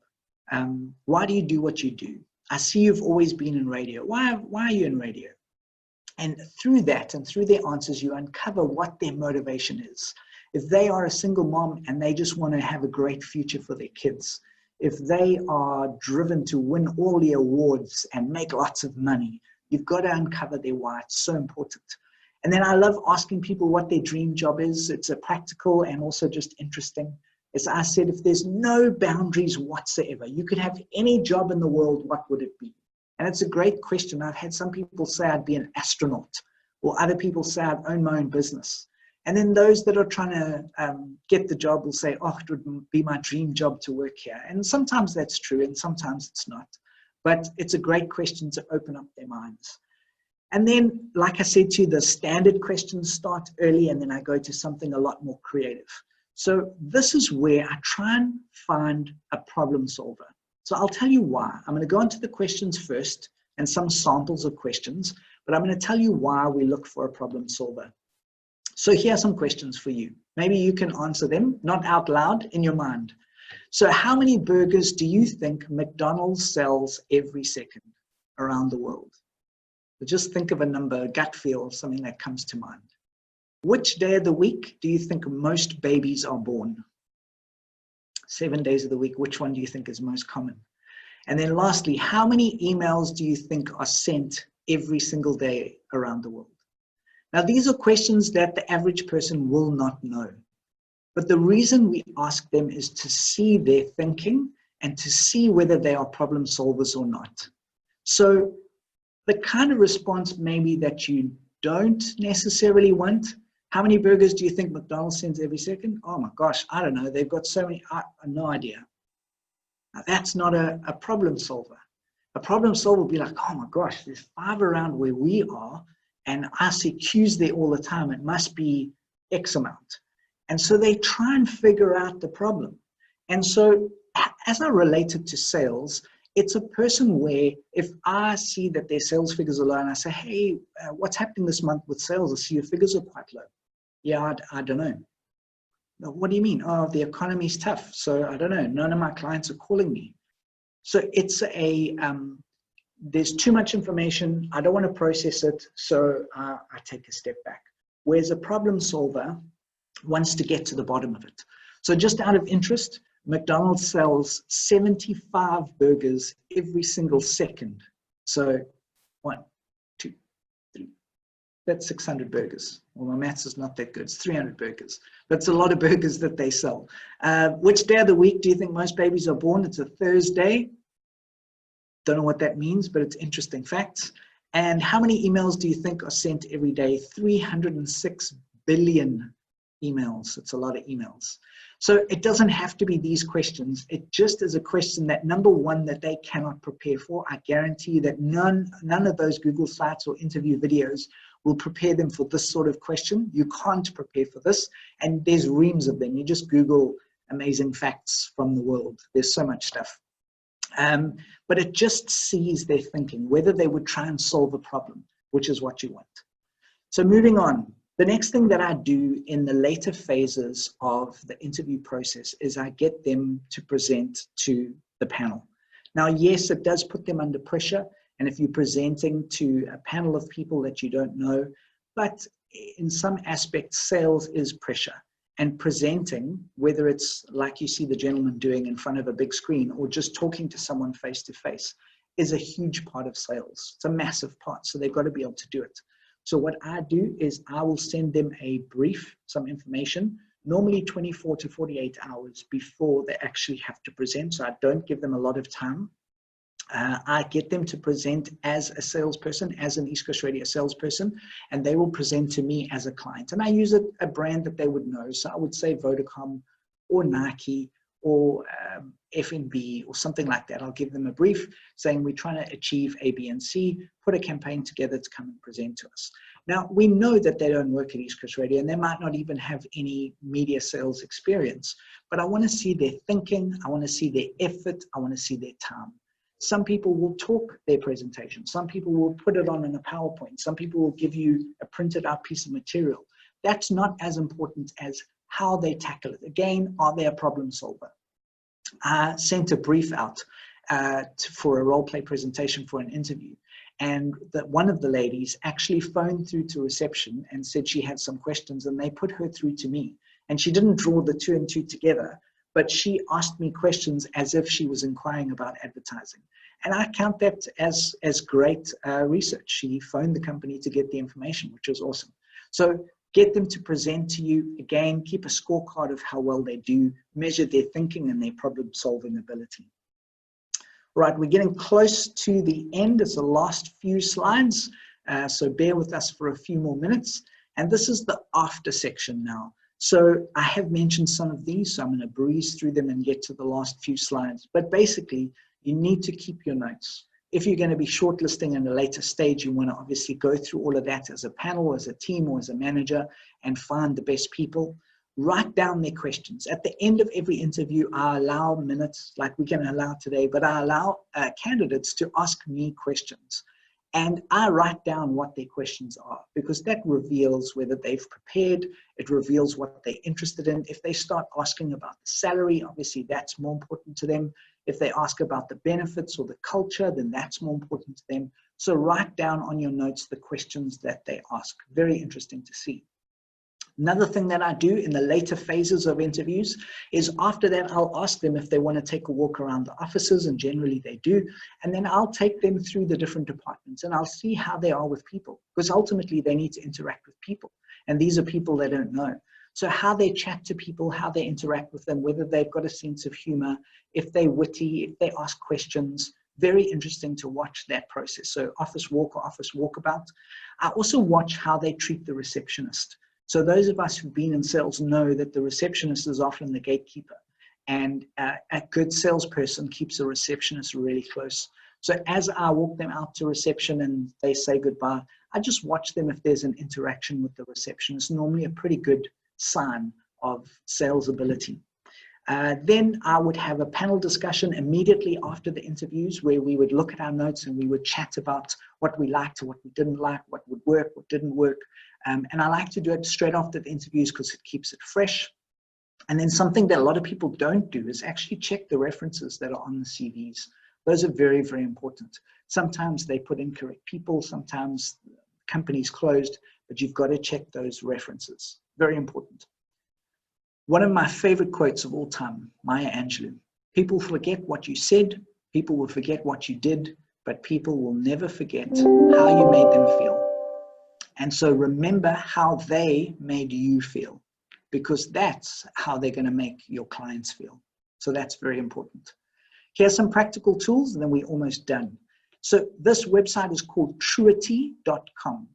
Why do you do what you do? I see you've always been in radio. Why are you in radio? And through that and through their answers, you uncover what their motivation is. If they are a single mom and they just want to have a great future for their kids, if they are driven to win all the awards and make lots of money, you've got to uncover their why. It's so important. And then I love asking people what their dream job is. It's a practical and also just interesting. As I said, if there's no boundaries whatsoever, you could have any job in the world, what would it be? And it's a great question. I've had some people say I'd be an astronaut, or other people say I'd own my own business. And then those that are trying to get the job will say, oh, it would be my dream job to work here. And sometimes that's true and sometimes it's not. But it's a great question to open up their minds. And then, like I said to you, the standard questions start early and then I go to something a lot more creative. So this is where I try and find a problem solver. So I'll tell you why. I'm going to go into the questions first and some samples of questions, but I'm going to tell you why we look for a problem solver. So here are some questions for you. Maybe you can answer them, not out loud, in your mind. So how many burgers do you think McDonald's sells every second around the world? So just think of a number, a gut feel, something that comes to mind. Which day of the week do you think most babies are born? 7 days of the week, which one do you think is most common? And then lastly, how many emails do you think are sent every single day around the world? Now, these are questions that the average person will not know. But the reason we ask them is to see their thinking and to see whether they are problem solvers or not. So the kind of response maybe that you don't necessarily want. How many burgers do you think McDonald's sends every second? Oh my gosh, I don't know. They've got so many, I have no idea. Now, that's not a problem solver. A problem solver would be like, oh my gosh, there's 5 around where we are, and I see queues there all the time. It must be X amount. And so they try and figure out the problem. And so as I relate it to sales, it's a person where if I see that their sales figures are low and I say, hey, what's happening this month with sales? I see your figures are quite low. Yeah, I don't know. No, what do you mean? Oh, the economy's tough. So I don't know. None of my clients are calling me. So it's there's too much information. I don't want to process it. So I take a step back. Whereas a problem solver wants to get to the bottom of it. So just out of interest, McDonald's sells 75 burgers every single second. So 1, 2, 3, that's 600 burgers. Well, my maths is not that good. It's 300 burgers. That's a lot of burgers that they sell. Which day of the week do you think most babies are born? It's a Thursday. Don't know what that means, but it's interesting facts. And how many emails do you think are sent every day? 306 billion emails. It's a lot of emails. So it doesn't have to be these questions. It just is a question that, number one, that they cannot prepare for. I guarantee you that none of those Google Sites or interview videos will prepare them for this sort of question. You can't prepare for this. And there's reams of them. You just Google amazing facts from the world. There's so much stuff. But it just sees their thinking, whether they would try and solve a problem, which is what you want. So moving on. The next thing that I do in the later phases of the interview process is I get them to present to the panel. Now, yes, it does put them under pressure. And if you're presenting to a panel of people that you don't know, but in some aspects, sales is pressure. And presenting, whether it's like you see the gentleman doing in front of a big screen or just talking to someone face to face, is a huge part of sales. It's a massive part. So they've got to be able to do it. So what I do is I will send them a brief, some information, normally 24 to 48 hours before they actually have to present. So I don't give them a lot of time. I get them to present as a salesperson, as an East Coast Radio salesperson, and they will present to me as a client. And I use a brand that they would know. So I would say Vodacom or Nike or F&B or something like that. I'll give them a brief saying we're trying to achieve A, B, and C, put a campaign together to come and present to us. Now, we know that they don't work at East Coast Radio and they might not even have any media sales experience, but I want to see their thinking, I want to see their effort, I want to see their time. Some people will talk their presentation. Some people will put it on in a PowerPoint. Some people will give you a printed out piece of material. That's not as important as how they tackle it. Again, are they a problem solver? I sent a brief out for a role play presentation for an interview. And one of the ladies actually phoned through to reception and said she had some questions and they put her through to me. And she didn't draw the 2 and 2 together, but she asked me questions as if she was inquiring about advertising. And I count that as great research. She phoned the company to get the information, which was awesome. So get them to present to you. Again, keep a scorecard of how well they do, measure their thinking and their problem-solving ability. Right, we're getting close to the end. It's the last few slides, so bear with us for a few more minutes. And this is the after section now. So I have mentioned some of these, so I'm going to breeze through them and get to the last few slides. But basically, you need to keep your notes. If you're going to be shortlisting in a later stage, you want to obviously go through all of that as a panel, as a team, or as a manager, and find the best people. Write down their questions. At the end of every interview, I allow minutes, like we can allow today, but I allow candidates to ask me questions. And I write down what their questions are, because that reveals whether they've prepared. It reveals what they're interested in. If they start asking about the salary, obviously that's more important to them. If they ask about the benefits or the culture, then that's more important to them. So write down on your notes the questions that they ask. Very interesting to see. Another thing that I do in the later phases of interviews is after that, I'll ask them if they want to take a walk around the offices, and generally they do. And then I'll take them through the different departments and I'll see how they are with people, because ultimately they need to interact with people. And these are people they don't know. So how they chat to people, how they interact with them, whether they've got a sense of humor, if they're witty, if they ask questions, very interesting to watch that process. So office walk or office walkabout. I also watch how they treat the receptionist. So those of us who've been in sales know that the receptionist is often the gatekeeper, and a good salesperson keeps a receptionist really close. So as I walk them out to reception and they say goodbye, I just watch them if there's an interaction with the receptionist, normally a pretty good sign of sales ability. Then I would have a panel discussion immediately after the interviews where we would look at our notes and we would chat about what we liked or what we didn't like, what would work, what didn't work. And I like to do it straight after the interviews because it keeps it fresh. And then something that a lot of people don't do is actually check the references that are on the CVs. Those are very, very important. Sometimes they put incorrect people, sometimes companies closed, but you've got to check those references. Very important. One of my favorite quotes of all time, Maya Angelou: people forget what you said, people will forget what you did, but people will never forget how you made them feel. And so remember how they made you feel, because that's how they're going to make your clients feel. So that's very important. Here's some practical tools, and then we're almost done. So this website is called truity.com.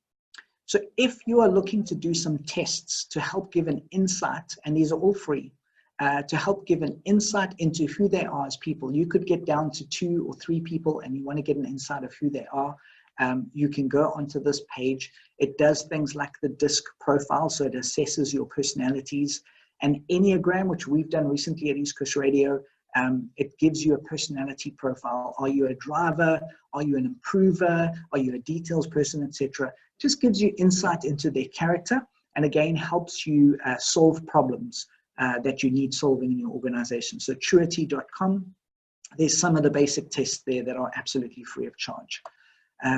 So if you are looking to do some tests to help give an insight, and these are all free, to help give an insight into who they are as people, you could get down to 2 or 3 people and you want to get an insight of who they are. You can go onto this page. It does things like the DISC profile, so it assesses your personalities. An Enneagram, which we've done recently at East Coast Radio, it gives you a personality profile. Are you a driver? Are you an improver? Are you a details person, etc.? Just gives you insight into their character, and again helps you solve problems that you need solving in your organization. So truity.com, there's some of the basic tests there that are absolutely free of charge.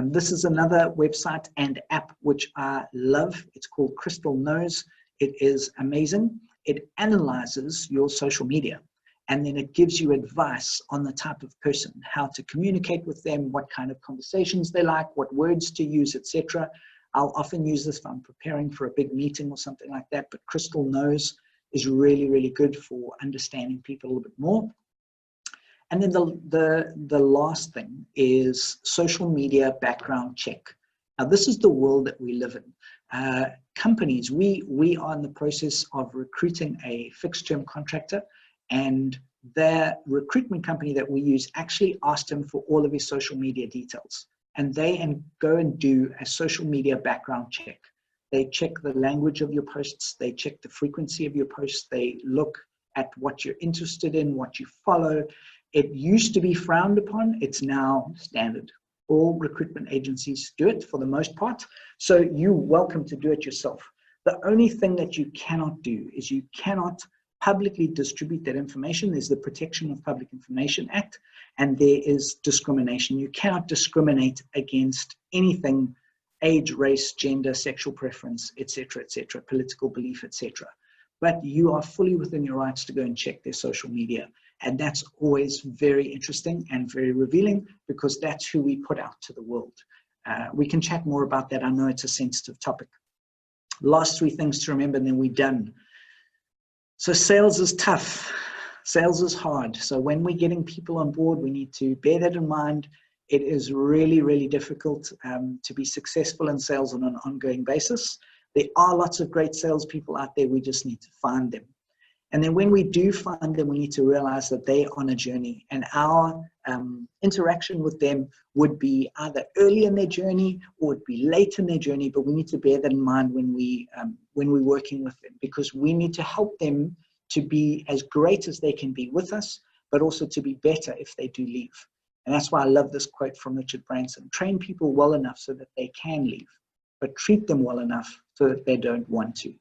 This is another website and app which I love. It's called Crystal Knows. It is amazing. It analyzes your social media, and then it gives you advice on the type of person, how to communicate with them, what kind of conversations they like, what words to use, etc. I'll often use this if I'm preparing for a big meeting or something like that, but Crystal Knows is really, really good for understanding people a little bit more. And then the last thing is social media background check. Now, this is the world that we live in. Companies, we are in the process of recruiting a fixed-term contractor, and the recruitment company that we use actually asked him for all of his social media details. And they go and do a social media background check. They check the language of your posts. They check the frequency of your posts. They look at what you're interested in, what you follow. It used to be frowned upon. It's now standard. All recruitment agencies do it for the most part. So you're welcome to do it yourself. The only thing that you cannot do is you cannot publicly distribute that information. There's the Protection of Public Information Act, and there is discrimination. You cannot discriminate against anything: age, race, gender, sexual preference, etc., political belief, etc. but you are fully within your rights to go and check their social media. And that's always very interesting and very revealing, because that's who we put out to the world. We can chat more about that. I know it's a sensitive topic. Last 3 things to remember, and then we're done. So sales is tough. Sales is hard. So when we're getting people on board, we need to bear that in mind. It is really, really difficult to be successful in sales on an ongoing basis. There are lots of great salespeople out there. We just need to find them. And then when we do find them, we need to realize that they're on a journey, and our interaction with them would be either early in their journey or would be late in their journey, but we need to bear that in mind when we're working with them, because we need to help them to be as great as they can be with us, but also to be better if they do leave. And that's why I love this quote from Richard Branson: train people well enough so that they can leave, but treat them well enough so that they don't want to.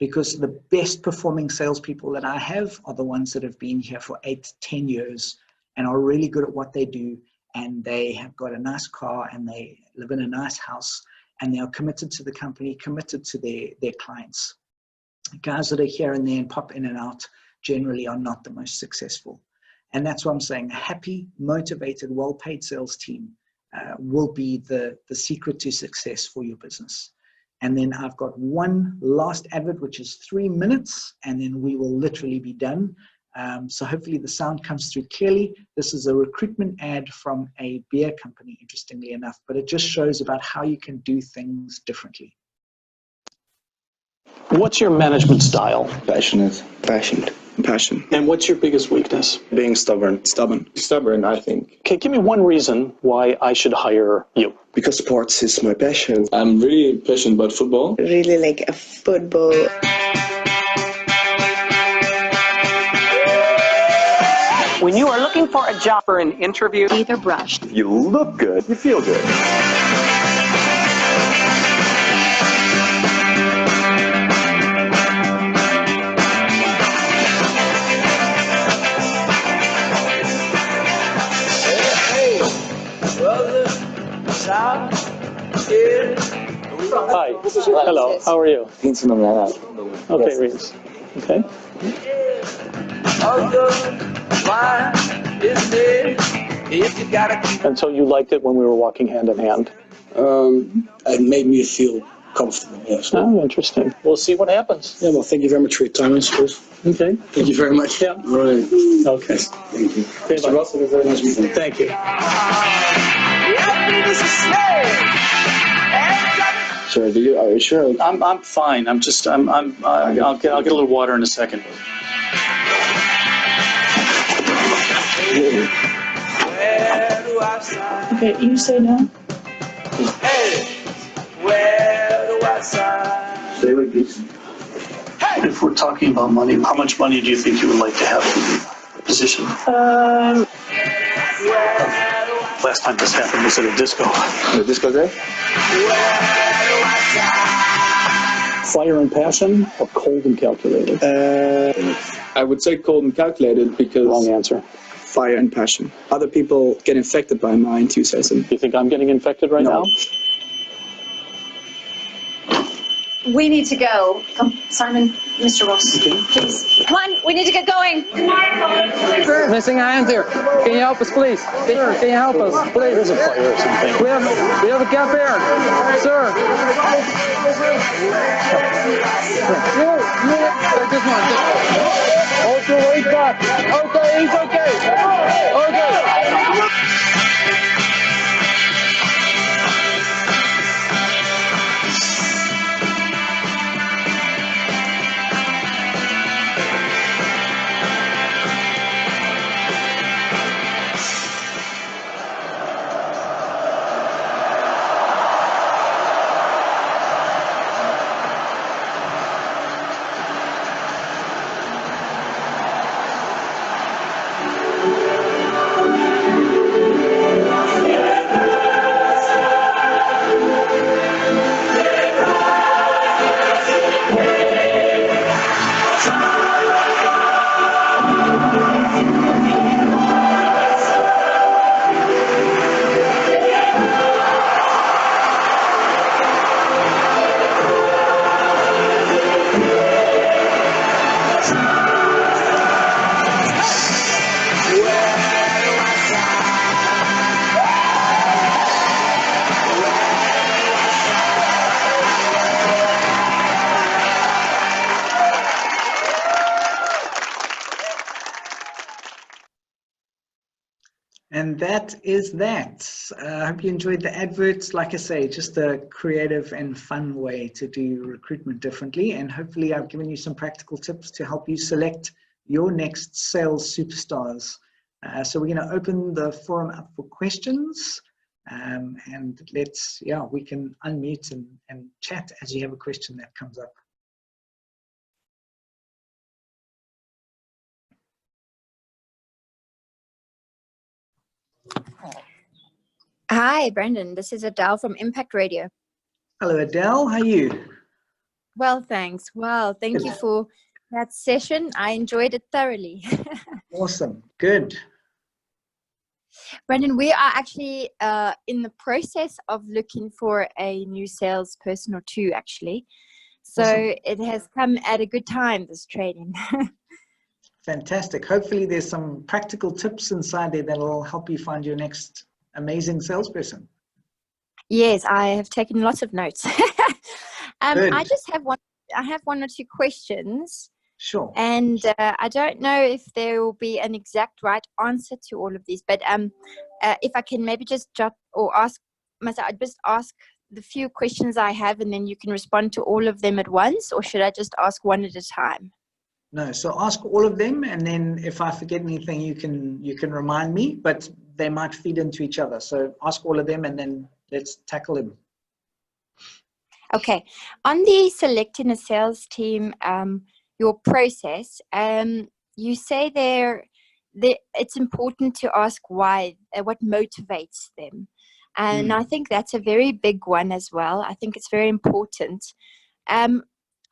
Because the best performing salespeople that I have are the ones that have been here for 8, 10 years and are really good at what they do, and they have got a nice car and they live in a nice house, and they are committed to the company, committed to their clients. Guys that are here and there and pop in and out generally are not the most successful. And that's what I'm saying. A happy, motivated, well-paid sales team will be the secret to success for your business. And then I've got one last advert, which is 3 minutes, and then we will literally be done. So hopefully the sound comes through clearly. This is a recruitment ad from a beer company, interestingly enough, but it just shows about how you can do things differently. What's your management style? Passionate. Passion. And what's your biggest weakness? Being stubborn. Stubborn, I think. Okay, give me one reason why I should hire you. Because sports is my passion. I'm really passionate about football. Really like a football. When you are looking for a job for an interview, either brushed. You look good, you feel good. Hi. Hello. How are you? Okay, Reeves. Okay. And so you liked it when we were walking hand in hand? It made me feel comfortable, yes. Oh, interesting. We'll see what happens. Yeah, well, thank you very much for your time, I suppose. Okay. Thank you very much. Yeah. All right. Okay. Thank you. Okay, Mr. Ross, have a very nice weekend. Thank you. Sir, are you sure? I'm fine. I'll get a little water in a second. Okay, you say no? Stay like this. If we're talking about money, how much money do you think you would like to have in the position? Last time this happened was at a disco. The disco there? Fire and passion or cold and calculated? I would say cold and calculated because... Wrong answer. Fire and passion. Other people get infected by my enthusiasm. Do you think I'm getting infected right now? We need to go. Come, Simon, Mr. Ross, please. Come on, we need to get going. Missing a hand here. Can you help us, please? Sir, can you help us, please? There's a fire or something. We have a gap here. Sir. This one. Hold your weight back. Okay, he's okay. Okay. that is that. I hope you enjoyed the adverts. Like I say, just a creative and fun way to do recruitment differently. And hopefully I've given you some practical tips to help you select your next sales superstars. So we're going to open the forum up for questions. And we can unmute and chat as you have a question that comes up. Hi, Brenden. This is Adele from Impact Radio. Hello, Adele. How are you? Well, thanks. Well, thank you for that session. I enjoyed it thoroughly. Awesome. Good. Brenden, we are actually in the process of looking for a new salesperson or two, actually. So awesome. It has come at a good time, this training. Fantastic. Hopefully there's some practical tips inside there that will help you find your next amazing salesperson. Yes, I have taken lots of notes. I just have one or two questions. Sure. And I don't know if there will be an exact right answer to all of these, but if I can maybe just ask myself, I'd just ask the few questions I have and then you can respond to all of them at once, or should I just ask one at a time? No, so ask all of them, and then if I forget anything, you can remind me, but they might feed into each other. So ask all of them and then let's tackle them. Okay. On the selecting a sales team, your process, you say there it's important to ask why, what motivates them. And I think that's a very big one as well. I think it's very important.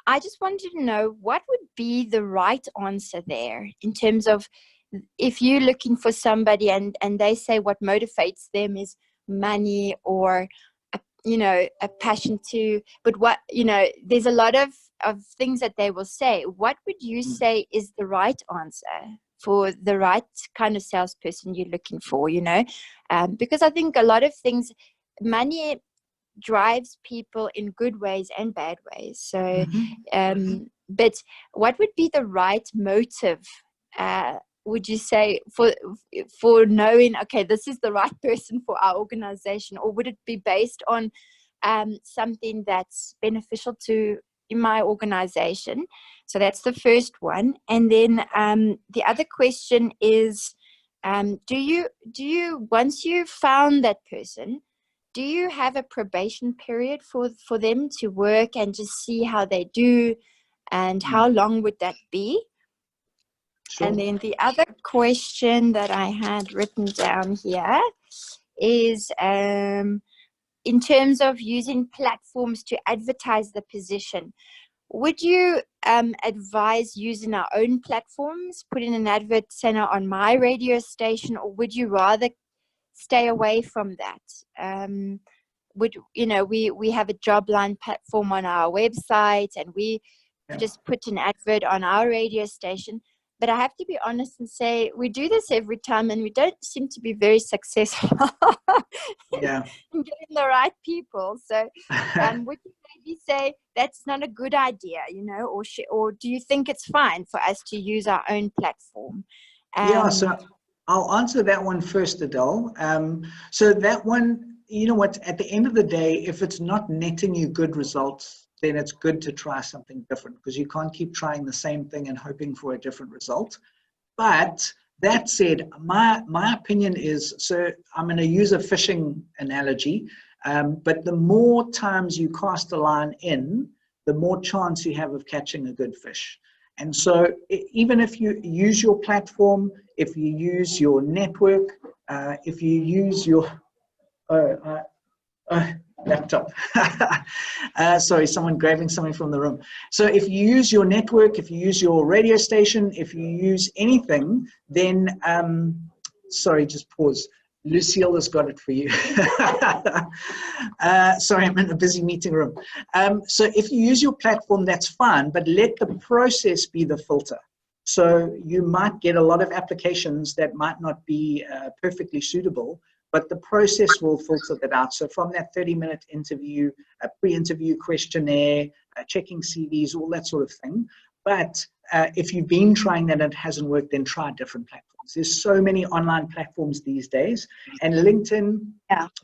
I just wanted to know what would be the right answer there in terms of if you're looking for somebody and they say what motivates them is money or a passion but what, there's a lot of things that they will say. What would you say is the right answer for the right kind of salesperson you're looking for, because I think a lot of things, money drives people in good ways and bad ways. So, but what would be the right motive, would you say, for knowing, okay, this is the right person for our organization? Or would it be based on something that's beneficial to my organization? So that's the first one. And then the other question is, do you once you've found that person, do you have a probation period for them to work and just see how they do, and how long would that be? Sure. And then the other question that I had written down here is in terms of using platforms to advertise the position, would you advise using our own platforms, putting an advert center on my radio station, or would you rather stay away from that? We have a job line platform on our website, and we just put an advert on our radio station. But I have to be honest and say we do this every time, and we don't seem to be very successful in getting the right people. So would you maybe say that's not a good idea, or do you think it's fine for us to use our own platform? So I'll answer that one first, Adele. So that one, you know what, at the end of the day, if it's not netting you good results, then it's good to try something different, because you can't keep trying the same thing and hoping for a different result. But that said, my opinion is, so I'm going to use a fishing analogy, but the more times you cast a line in, the more chance you have of catching a good fish. And so even if you use your platform, if you use your network, if you use your laptop, sorry, someone grabbing something from the room. So if you use your network, if you use your radio station, if you use anything, then, sorry, just pause. Lucille has got it for you. Sorry, I'm in a busy meeting room. So if you use your platform, that's fine, but let the process be the filter. So you might get a lot of applications that might not be perfectly suitable, but the process will filter that out. So from that 30-minute interview, a pre-interview questionnaire, checking CVs, all that sort of thing. But if you've been trying that and it hasn't worked, then try a different platform. There's so many online platforms these days. And LinkedIn,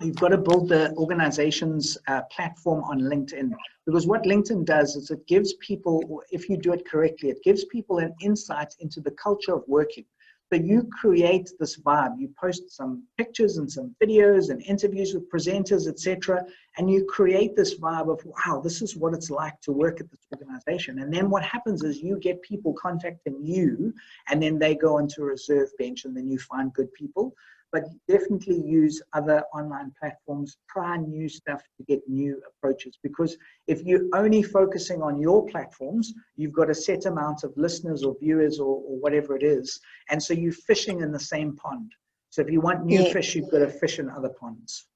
you've got to build the organization's platform on LinkedIn. Because what LinkedIn does is it gives people, if you do it correctly, it gives people an insight into the culture of working. So you create this vibe. You post some pictures and some videos and interviews with presenters, etc. And you create this vibe of, wow, this is what it's like to work at this organization. And then what happens is you get people contacting you, and then they go into a reserve bench, and then you find good people. But definitely use other online platforms, try new stuff to get new approaches. Because if you're only focusing on your platforms, you've got a set amount of listeners or viewers or whatever it is. And so you're fishing in the same pond. So if you want new fish, you've got to fish in other ponds.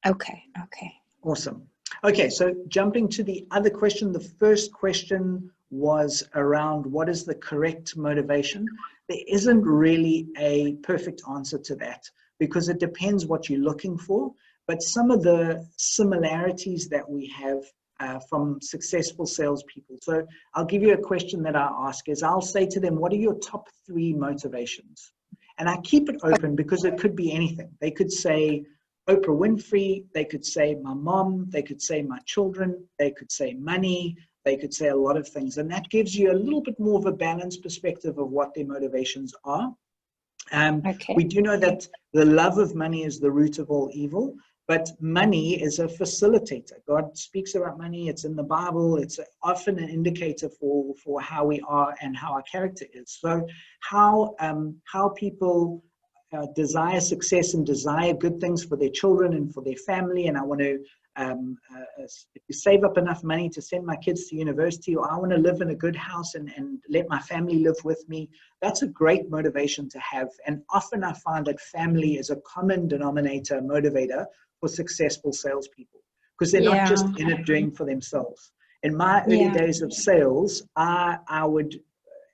Okay. Awesome. Okay, so jumping to the other question, the first question was around what is the correct motivation. There isn't really a perfect answer to that because it depends what you're looking for. But some of the similarities that we have from successful salespeople. So I'll give you a question that I ask is I'll say to them, what are your top 3 motivations? And I keep it open because it could be anything. They could say Oprah Winfrey, they could say my mom, they could say my children, they could say money, they could say a lot of things. And that gives you a little bit more of a balanced perspective of what their motivations are. We do know that the love of money is the root of all evil, but money is a facilitator. God speaks about money. It's in the Bible. It's often an indicator for how we are and how our character is. So how people desire success and desire good things for their children and for their family. And I want to if you save up enough money to send my kids to university, or I want to live in a good house and let my family live with me, that's a great motivation to have. And often I find that family is a common denominator motivator for successful salespeople because they're not just in it doing for themselves. In my early days of sales, I would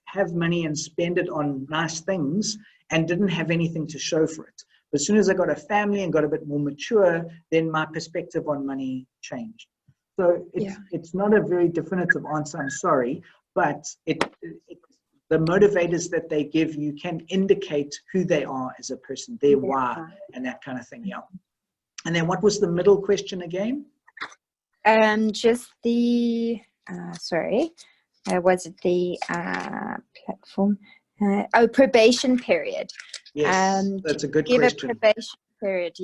have money and spend it on nice things and didn't have anything to show for it. But as soon as I got a family and got a bit more mature, then my perspective on money changed. So it's not a very definitive answer, I'm sorry, but the motivators that they give you can indicate who they are as a person, their why, and that kind of thing, And then what was the middle question again? Just the, was it the platform? Probation period. Yes, that's a good question. Give a probation period,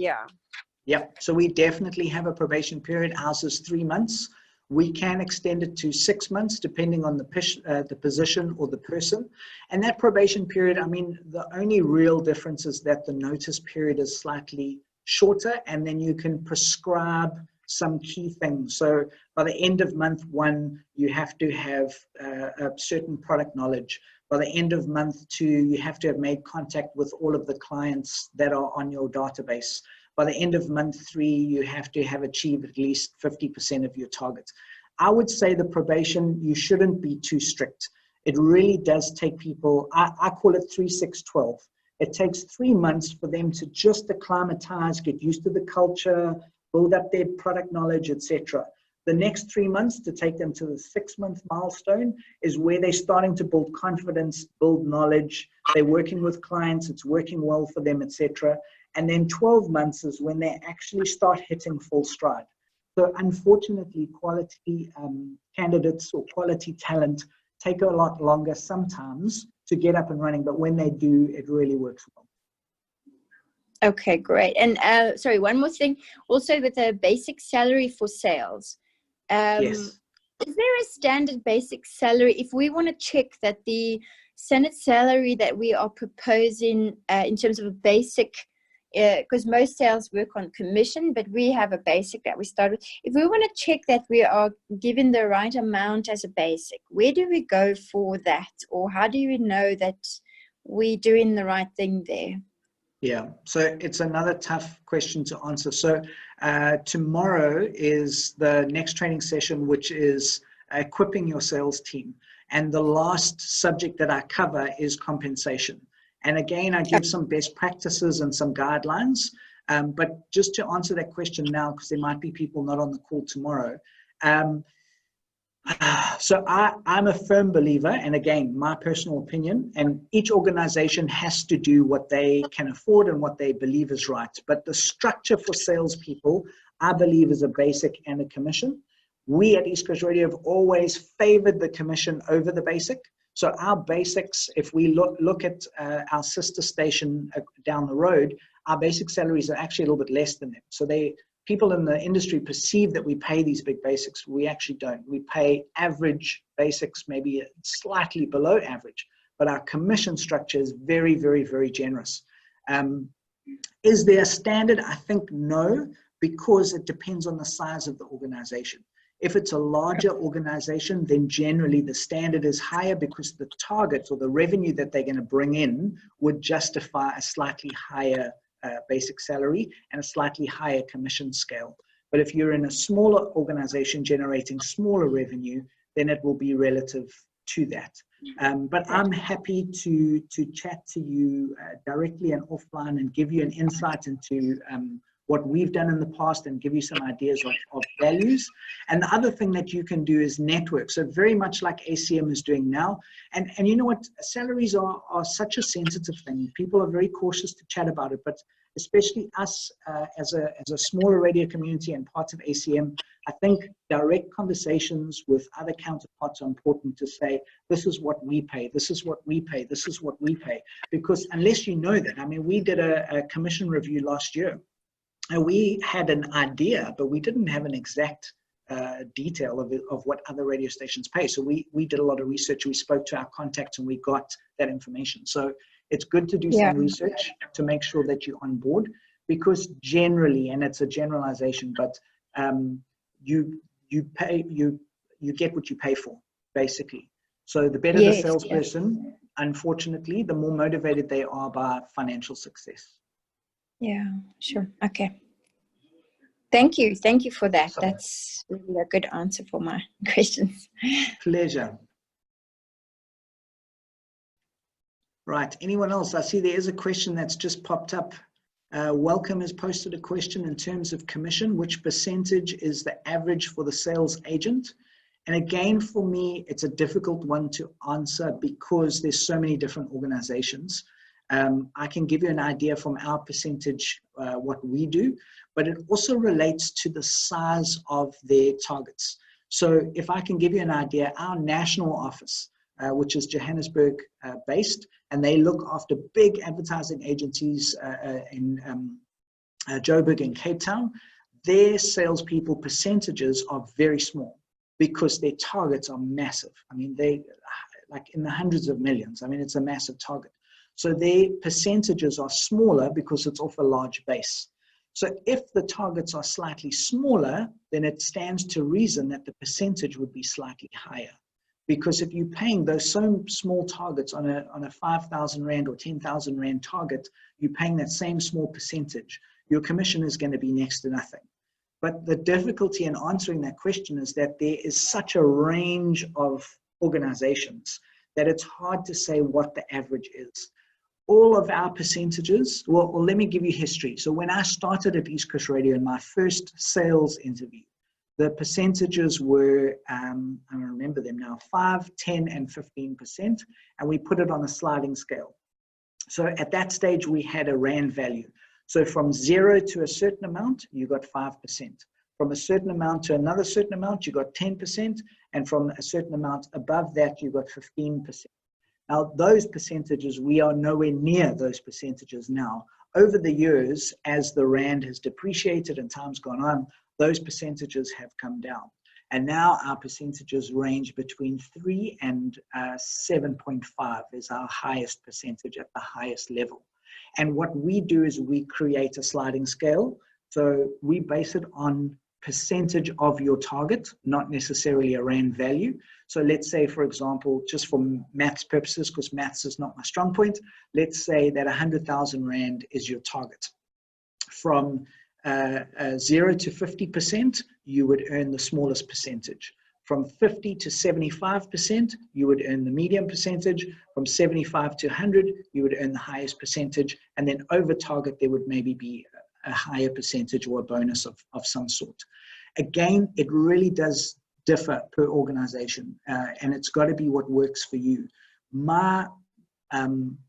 So we definitely have a probation period. Ours is 3 months. We can extend it to 6 months depending on the position or the person. And that probation period, I mean, the only real difference is that the notice period is slightly shorter, and then you can prescribe some key things. So by the end of month 1, you have to have a certain product knowledge. By the end of month 2, you have to have made contact with all of the clients that are on your database. By the end of month 3, you have to have achieved at least 50% of your target. I would say the probation, you shouldn't be too strict. It really does take people, I call it 3-6-12. It takes 3 months for them to just acclimatize, get used to the culture, build up their product knowledge, etc. The next 3 months to take them to the 6-month milestone is where they're starting to build confidence, build knowledge. They're working with clients, it's working well for them, etc. And then 12 months is when they actually start hitting full stride. So unfortunately, quality candidates or quality talent take a lot longer sometimes to get up and running, but when they do, it really works well. Okay, great. And sorry, one more thing. Also with a basic salary for sales. Yes. Is there a standard basic salary? If we want to check that the standard salary that we are proposing in terms of a basic, because most sales work on commission, but we have a basic that we start with. If we want to check that we are given the right amount as a basic, where do we go for that? Or how do we know that we're doing the right thing there? Yeah, so it's another tough question to answer. So tomorrow is the next training session, which is equipping your sales team. And the last subject that I cover is compensation. And again, I give some best practices and some guidelines. But just to answer that question now, because there might be people not on the call tomorrow, So I'm a firm believer, and again, my personal opinion, and each organization has to do what they can afford and what they believe is right. But the structure for salespeople, I believe, is a basic and a commission. We at East Coast Radio have always favored the commission over the basic. So our basics, if we look at our sister station down the road, our basic salaries are actually a little bit less than them. So people in the industry perceive that we pay these big basics. We actually don't. We pay average basics, maybe slightly below average, but our commission structure is very, very, very generous. Is there a standard? I think no, because it depends on the size of the organization. If it's a larger organization, then generally the standard is higher because the targets or the revenue that they're going to bring in would justify a slightly higher basic salary and a slightly higher commission scale. But if you're in a smaller organization generating smaller revenue, then it will be relative to that. But I'm happy to chat to you directly and offline and give you an insight into what we've done in the past and give you some ideas of values. And the other thing that you can do is network. So very much like ACM is doing now. And you know what, salaries are such a sensitive thing. People are very cautious to chat about it, but especially us as a smaller radio community and parts of ACM, I think direct conversations with other counterparts are important to say, this is what we pay, this is what we pay, this is what we pay. Because unless you know that, I mean, we did a commission review last year. And we had an idea, but we didn't have an exact detail of what other radio stations pay. So we did a lot of research. We spoke to our contacts and we got that information. So it's good to do some research to make sure that you're on board, because generally, and it's a generalization, but you get what you pay for, basically. So the better the salesperson, unfortunately, the more motivated they are by financial success. Yeah, sure. Okay. Thank you for that. That's really a good answer for my questions. Pleasure. Right, anyone else? I see there is a question that's just popped up. Welcome has posted a question in terms of commission. Which percentage is the average for the sales agent? And again, for me, it's a difficult one to answer because there's so many different organizations. I can give you an idea from our percentage, what we do, but it also relates to the size of their targets. So if I can give you an idea, our national office, which is Johannesburg based, and they look after big advertising agencies in Joburg and Cape Town, their salespeople percentages are very small because their targets are massive. I mean, they like in the hundreds of millions. I mean, it's a massive target. So their percentages are smaller because it's off a large base. So if the targets are slightly smaller, then it stands to reason that the percentage would be slightly higher. Because if you're paying those so small targets on a 5,000 Rand or 10,000 Rand target, you're paying that same small percentage. Your commission is going to be next to nothing. But the difficulty in answering that question is that there is such a range of organizations that it's hard to say what the average is. All of our percentages, well, let me give you history. So when I started at East Coast Radio in my first sales interview, the percentages were, I remember them now, 5, 10, and 15%, and we put it on a sliding scale. So at that stage, we had a Rand value. So from 0 to a certain amount, you got 5%. From a certain amount to another certain amount, you got 10%, and from a certain amount above that, you got 15%. Now, those percentages, we are nowhere near those percentages now. Over the years, as the Rand has depreciated and time's gone on, those percentages have come down. And now our percentages range between 3 and 7.5 is our highest percentage at the highest level. And what we do is we create a sliding scale. So we base it on percentage of your target, not necessarily a Rand value. So let's say, for example, just for maths purposes, because maths is not my strong point, let's say that 100,000 Rand is your target. From 0 to 50%, you would earn the smallest percentage. From 50 to 75%, you would earn the medium percentage. From 75 to 100, you would earn the highest percentage. And then over target, there would maybe be a higher percentage or a bonus of some sort. Again, it really does differ per organization, and it's got to be what works for you. My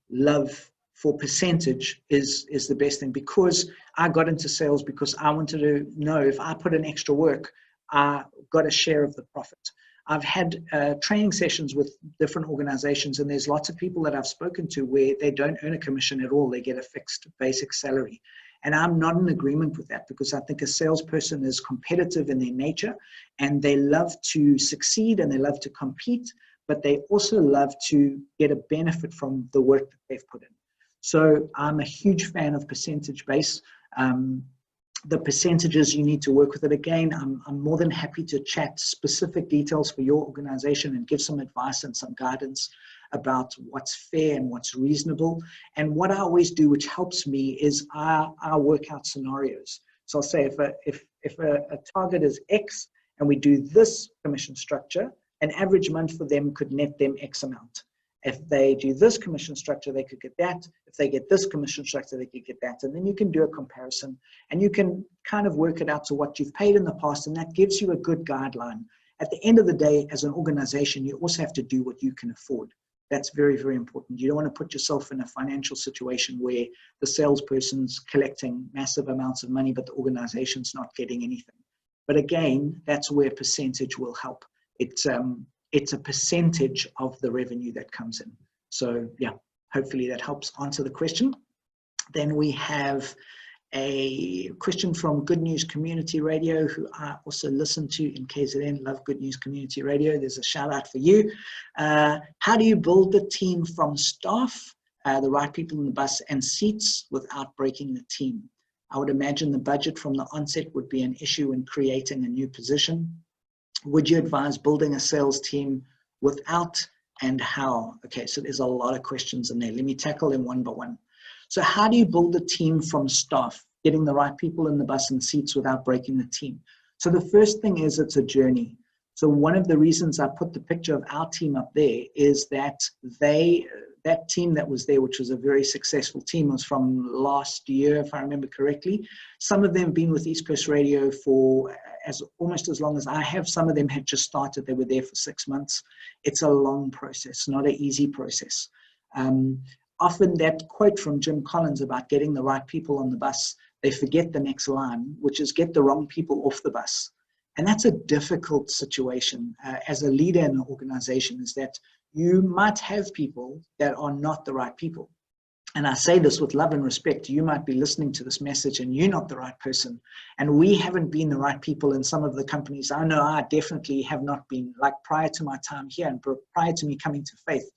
love for percentage is the best thing, because I got into sales because I wanted to know if I put in extra work, I got a share of the profit. I've had training sessions with different organizations, and there's lots of people that I've spoken to where they don't earn a commission at all. They get a fixed basic salary. And I'm not in agreement with that, because I think a salesperson is competitive in their nature, and they love to succeed and they love to compete, but they also love to get a benefit from the work that they've put in. So I'm a huge fan of percentage base. The percentages, you need to work with it. Again, I'm more than happy to chat specific details for your organization and give some advice and some guidance about what's fair and what's reasonable. And what I always do, which helps me, is I work out scenarios. So I'll say if a target is X and we do this commission structure, an average month for them could net them X amount. If they do this commission structure, they could get that. If they get this commission structure, they could get that. And then you can do a comparison, and you can kind of work it out to what you've paid in the past, and that gives you a good guideline. At the end of the day, as an organization, you also have to do what you can afford. That's very, very important. You don't want to put yourself in a financial situation where the salesperson's collecting massive amounts of money, but the organization's not getting anything. But again, that's where percentage will help. It's a percentage of the revenue that comes in. So yeah, hopefully that helps answer the question. Then we have a question from Good News Community Radio, who I also listen to in KZN. Love Good News Community Radio. There's a shout out for you. How do you build the team from staff, the right people in the bus and seats, without breaking the team? I would imagine the budget from the onset would be an issue in creating a new position. Would you advise building a sales team without, and how? Okay, so there's a lot of questions in there. Let me tackle them one by one. So how do you build a team from staff, getting the right people in the bus and seats without breaking the team? So the first thing is, it's a journey. So one of the reasons I put the picture of our team up there is that that team that was there, which was a very successful team, was from last year, if I remember correctly. Some of them have been with East Coast Radio for almost as long as I have. Some of them had just started. They were there for 6 months. It's a long process, not an easy process. Often that quote from Jim Collins about getting the right people on the bus, they forget the next line, which is get the wrong people off the bus. And that's a difficult situation as a leader in an organization, is that you might have people that are not the right people. And I say this with love and respect. You might be listening to this message and you're not the right person. And we haven't been the right people in some of the companies. I know I definitely have not been, like prior to my time here and prior to me coming to Faith.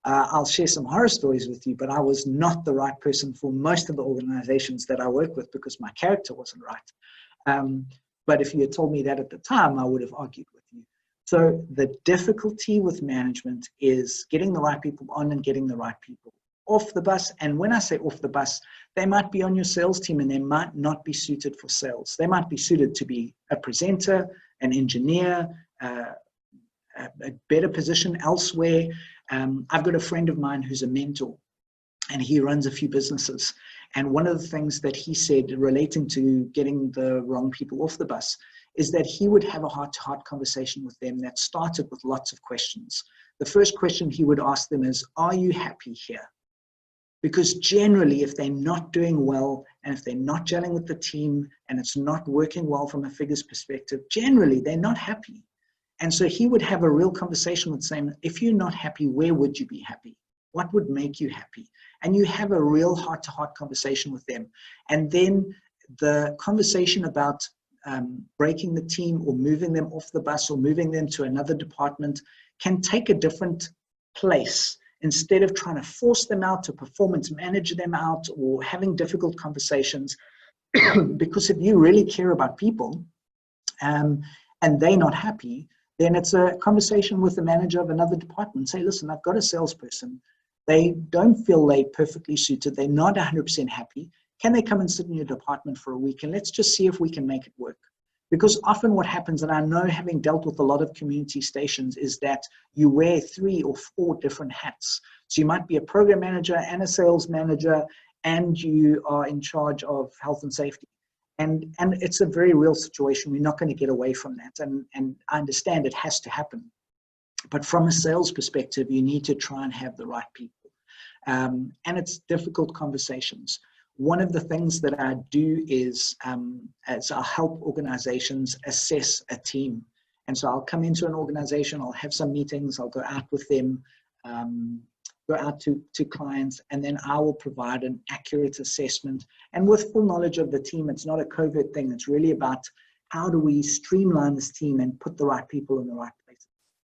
I'll share some horror stories with you, but I was not the right person for most of the organizations that I work with because my character wasn't right. But if you had told me that at the time, I would have argued with you. So the difficulty with management is getting the right people on and getting the right people off the bus. And when I say off the bus, they might be on your sales team and they might not be suited for sales. They might be suited to be a presenter, an engineer, a better position elsewhere. I've got a friend of mine who's a mentor, and he runs a few businesses. And one of the things that he said relating to getting the wrong people off the bus is that he would have a heart-to-heart conversation with them that started with lots of questions. The first question he would ask them is, are you happy here? Because generally, if they're not doing well, and if they're not gelling with the team, and it's not working well from a figures perspective, generally, they're not happy. And so he would have a real conversation with saying, if you're not happy, where would you be happy? What would make you happy? And you have a real heart-to-heart conversation with them. And then the conversation about breaking the team or moving them off the bus or moving them to another department can take a different place. Instead of trying to force them out, to performance manage them out, or having difficult conversations. Because if you really care about people and they're not happy, then it's a conversation with the manager of another department. Say, listen, I've got a salesperson. They don't feel they're perfectly suited. They're not 100% happy. Can they come and sit in your department for a week? And let's just see if we can make it work. Because often what happens, and I know having dealt with a lot of community stations, is that you wear 3 or 4 different hats. So you might be a program manager and a sales manager, and you are in charge of health and safety. And it's a very real situation. We're not going to get away from that. And I understand it has to happen. But from a sales perspective, you need to try and have the right people. And it's difficult conversations. One of the things that I do is as I help organizations assess a team. And so I'll come into an organization, I'll have some meetings, I'll go out with them, go out to clients, and then I will provide an accurate assessment. And with full knowledge of the team, it's not a covert thing. It's really about how do we streamline this team and put the right people in the right places.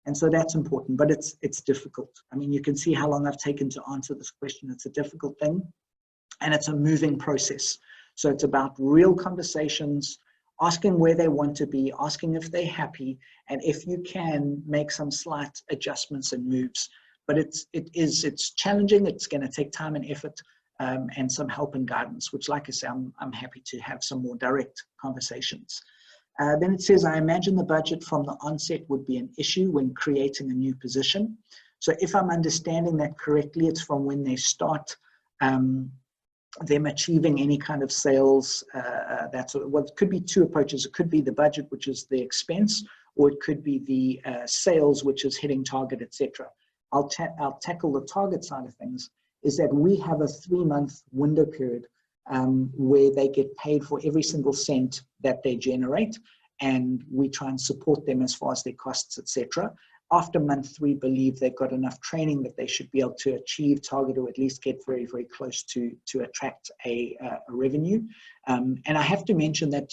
And so that's important, but it's difficult. I mean, you can see how long I've taken to answer this question. It's a difficult thing, and it's a moving process. So it's about real conversations, asking where they want to be, asking if they're happy, and if you can, make some slight adjustments and moves. But it's challenging. It's going to take time and effort, and some help and guidance, which, like I say, I'm happy to have some more direct conversations. Then it says, I imagine the budget from the onset would be an issue when creating a new position. So if I'm understanding that correctly, it's from when they start them achieving any kind of sales. Well, it could be two approaches. It could be the budget, which is the expense, or it could be the sales, which is hitting target, etc. I'll tackle the target side of things, is that we have a 3-month window period where they get paid for every single cent that they generate, and we try and support them as far as their costs, etc. After month 3, believe they've got enough training that they should be able to achieve target, or at least get very, very close to attract a revenue. And I have to mention that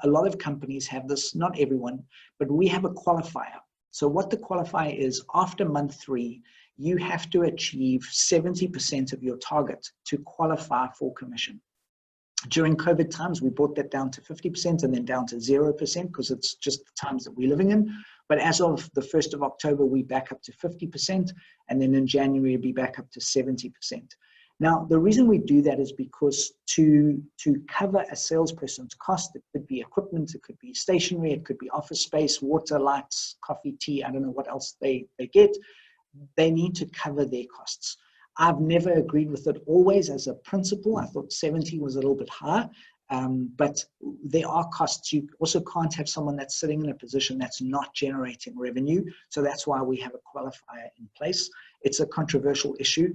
a lot of companies have this, not everyone, but we have a qualifier. So what the qualifier is, after month 3, you have to achieve 70% of your target to qualify for commission. During COVID times, we brought that down to 50% and then down to 0% because it's just the times that we're living in. But as of the 1st of October, we back up to 50%, and then in January, we'll be back up to 70%. Now, the reason we do that is because to cover a salesperson's cost, it could be equipment, it could be stationery, it could be office space, water, lights, coffee, tea, I don't know what else they get. They need to cover their costs. I've never agreed with it always as a principle. I thought 70 was a little bit high, but there are costs. You also can't have someone that's sitting in a position that's not generating revenue. So that's why we have a qualifier in place. It's a controversial issue.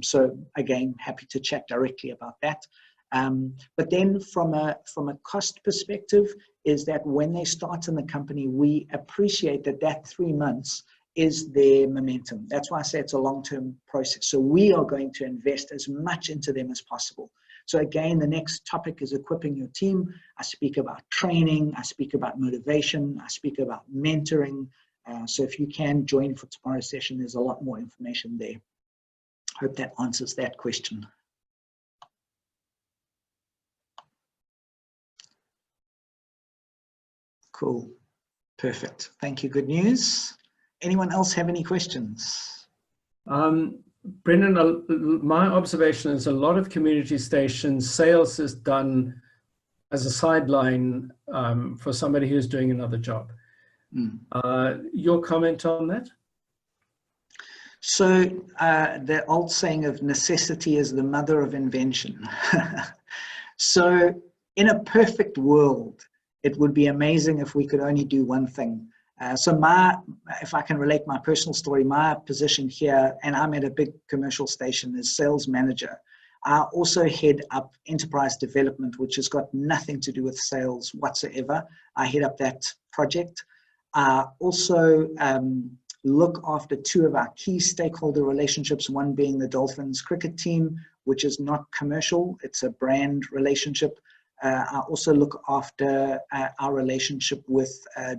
So again, happy to chat directly about that. But then from a cost perspective, is that when they start in the company, we appreciate that 3 months is their momentum. That's why I say it's a long-term process. So we are going to invest as much into them as possible. So again, the next topic is equipping your team. I speak about training, I speak about motivation, I speak about mentoring. So if you can join for tomorrow's session, there's a lot more information there. Hope that answers that question. Cool, perfect. Thank you, good news. Anyone else have any questions? Brenden, my observation is a lot of community stations, sales is done as a sideline for somebody who's doing another job. Your comment on that? So the old saying of necessity is the mother of invention. So in a perfect world, it would be amazing if we could only do one thing. So if I can relate my personal story, my position here, and I'm at a big commercial station, is sales manager. I also head up enterprise development, which has got nothing to do with sales whatsoever. I head up that project. I also look after 2 of our key stakeholder relationships, one being the Dolphins cricket team, which is not commercial, it's a brand relationship. I also look after our relationship with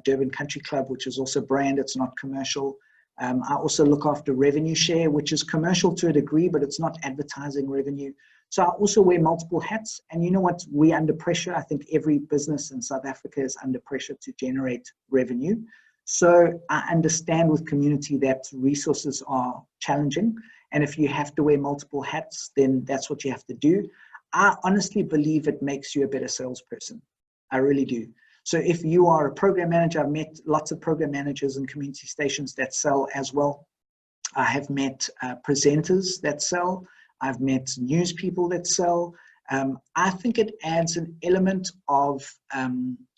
Durban Country Club, which is also brand, it's not commercial. I also look after revenue share, which is commercial to a degree, but it's not advertising revenue. So I also wear multiple hats, and you know what, we're under pressure. I think every business in South Africa is under pressure to generate revenue. So I understand with community that resources are challenging, and if you have to wear multiple hats, then that's what you have to do. I honestly believe it makes you a better salesperson. I really do. So if you are a program manager, I've met lots of program managers in community stations that sell as well. I have met presenters that sell. I've met news people that sell. I think it adds an element of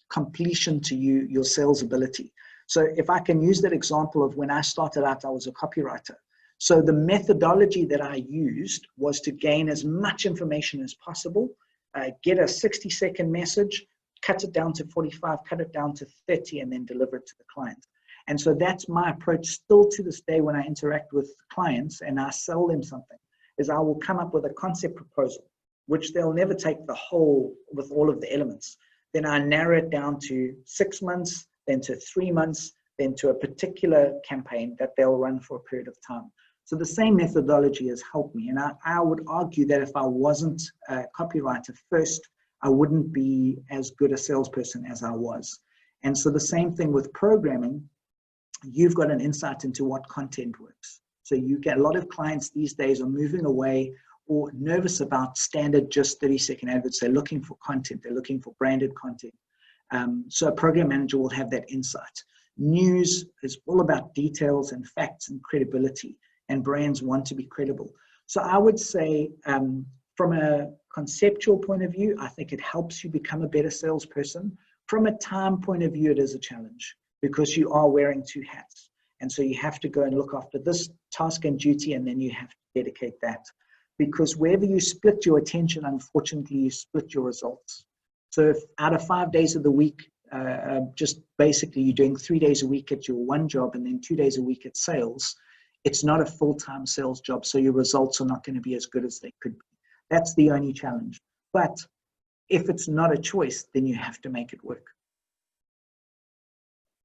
completion to your sales ability. So if I can use that example of when I started out, I was a copywriter. So the methodology that I used was to gain as much information as possible, get a 60-second message, cut it down to 45, cut it down to 30, and then deliver it to the client. And so that's my approach still to this day when I interact with clients and I sell them something, is I will come up with a concept proposal, which they'll never take the whole with all of the elements. Then I narrow it down to 6 months, then to 3 months, then to a particular campaign that they'll run for a period of time. So the same methodology has helped me. And I would argue that if I wasn't a copywriter first, I wouldn't be as good a salesperson as I was. And so the same thing with programming, you've got an insight into what content works. So you get a lot of clients these days are moving away or nervous about standard just 30-second adverts. They're looking for content. They're looking for branded content. So a program manager will have that insight. News is all about details and facts and credibility, and brands want to be credible. So I would say from a conceptual point of view, I think it helps you become a better salesperson. From a time point of view, it is a challenge because you are wearing two hats. And so you have to go and look after this task and duty, and then you have to dedicate that. Because wherever you split your attention, unfortunately, you split your results. So if out of 5 days of the week, just basically you're doing 3 days a week at your one job and then 2 days a week at sales, it's not a full-time sales job, so your results are not going to be as good as they could be. That's the only challenge. But if it's not a choice, then you have to make it work.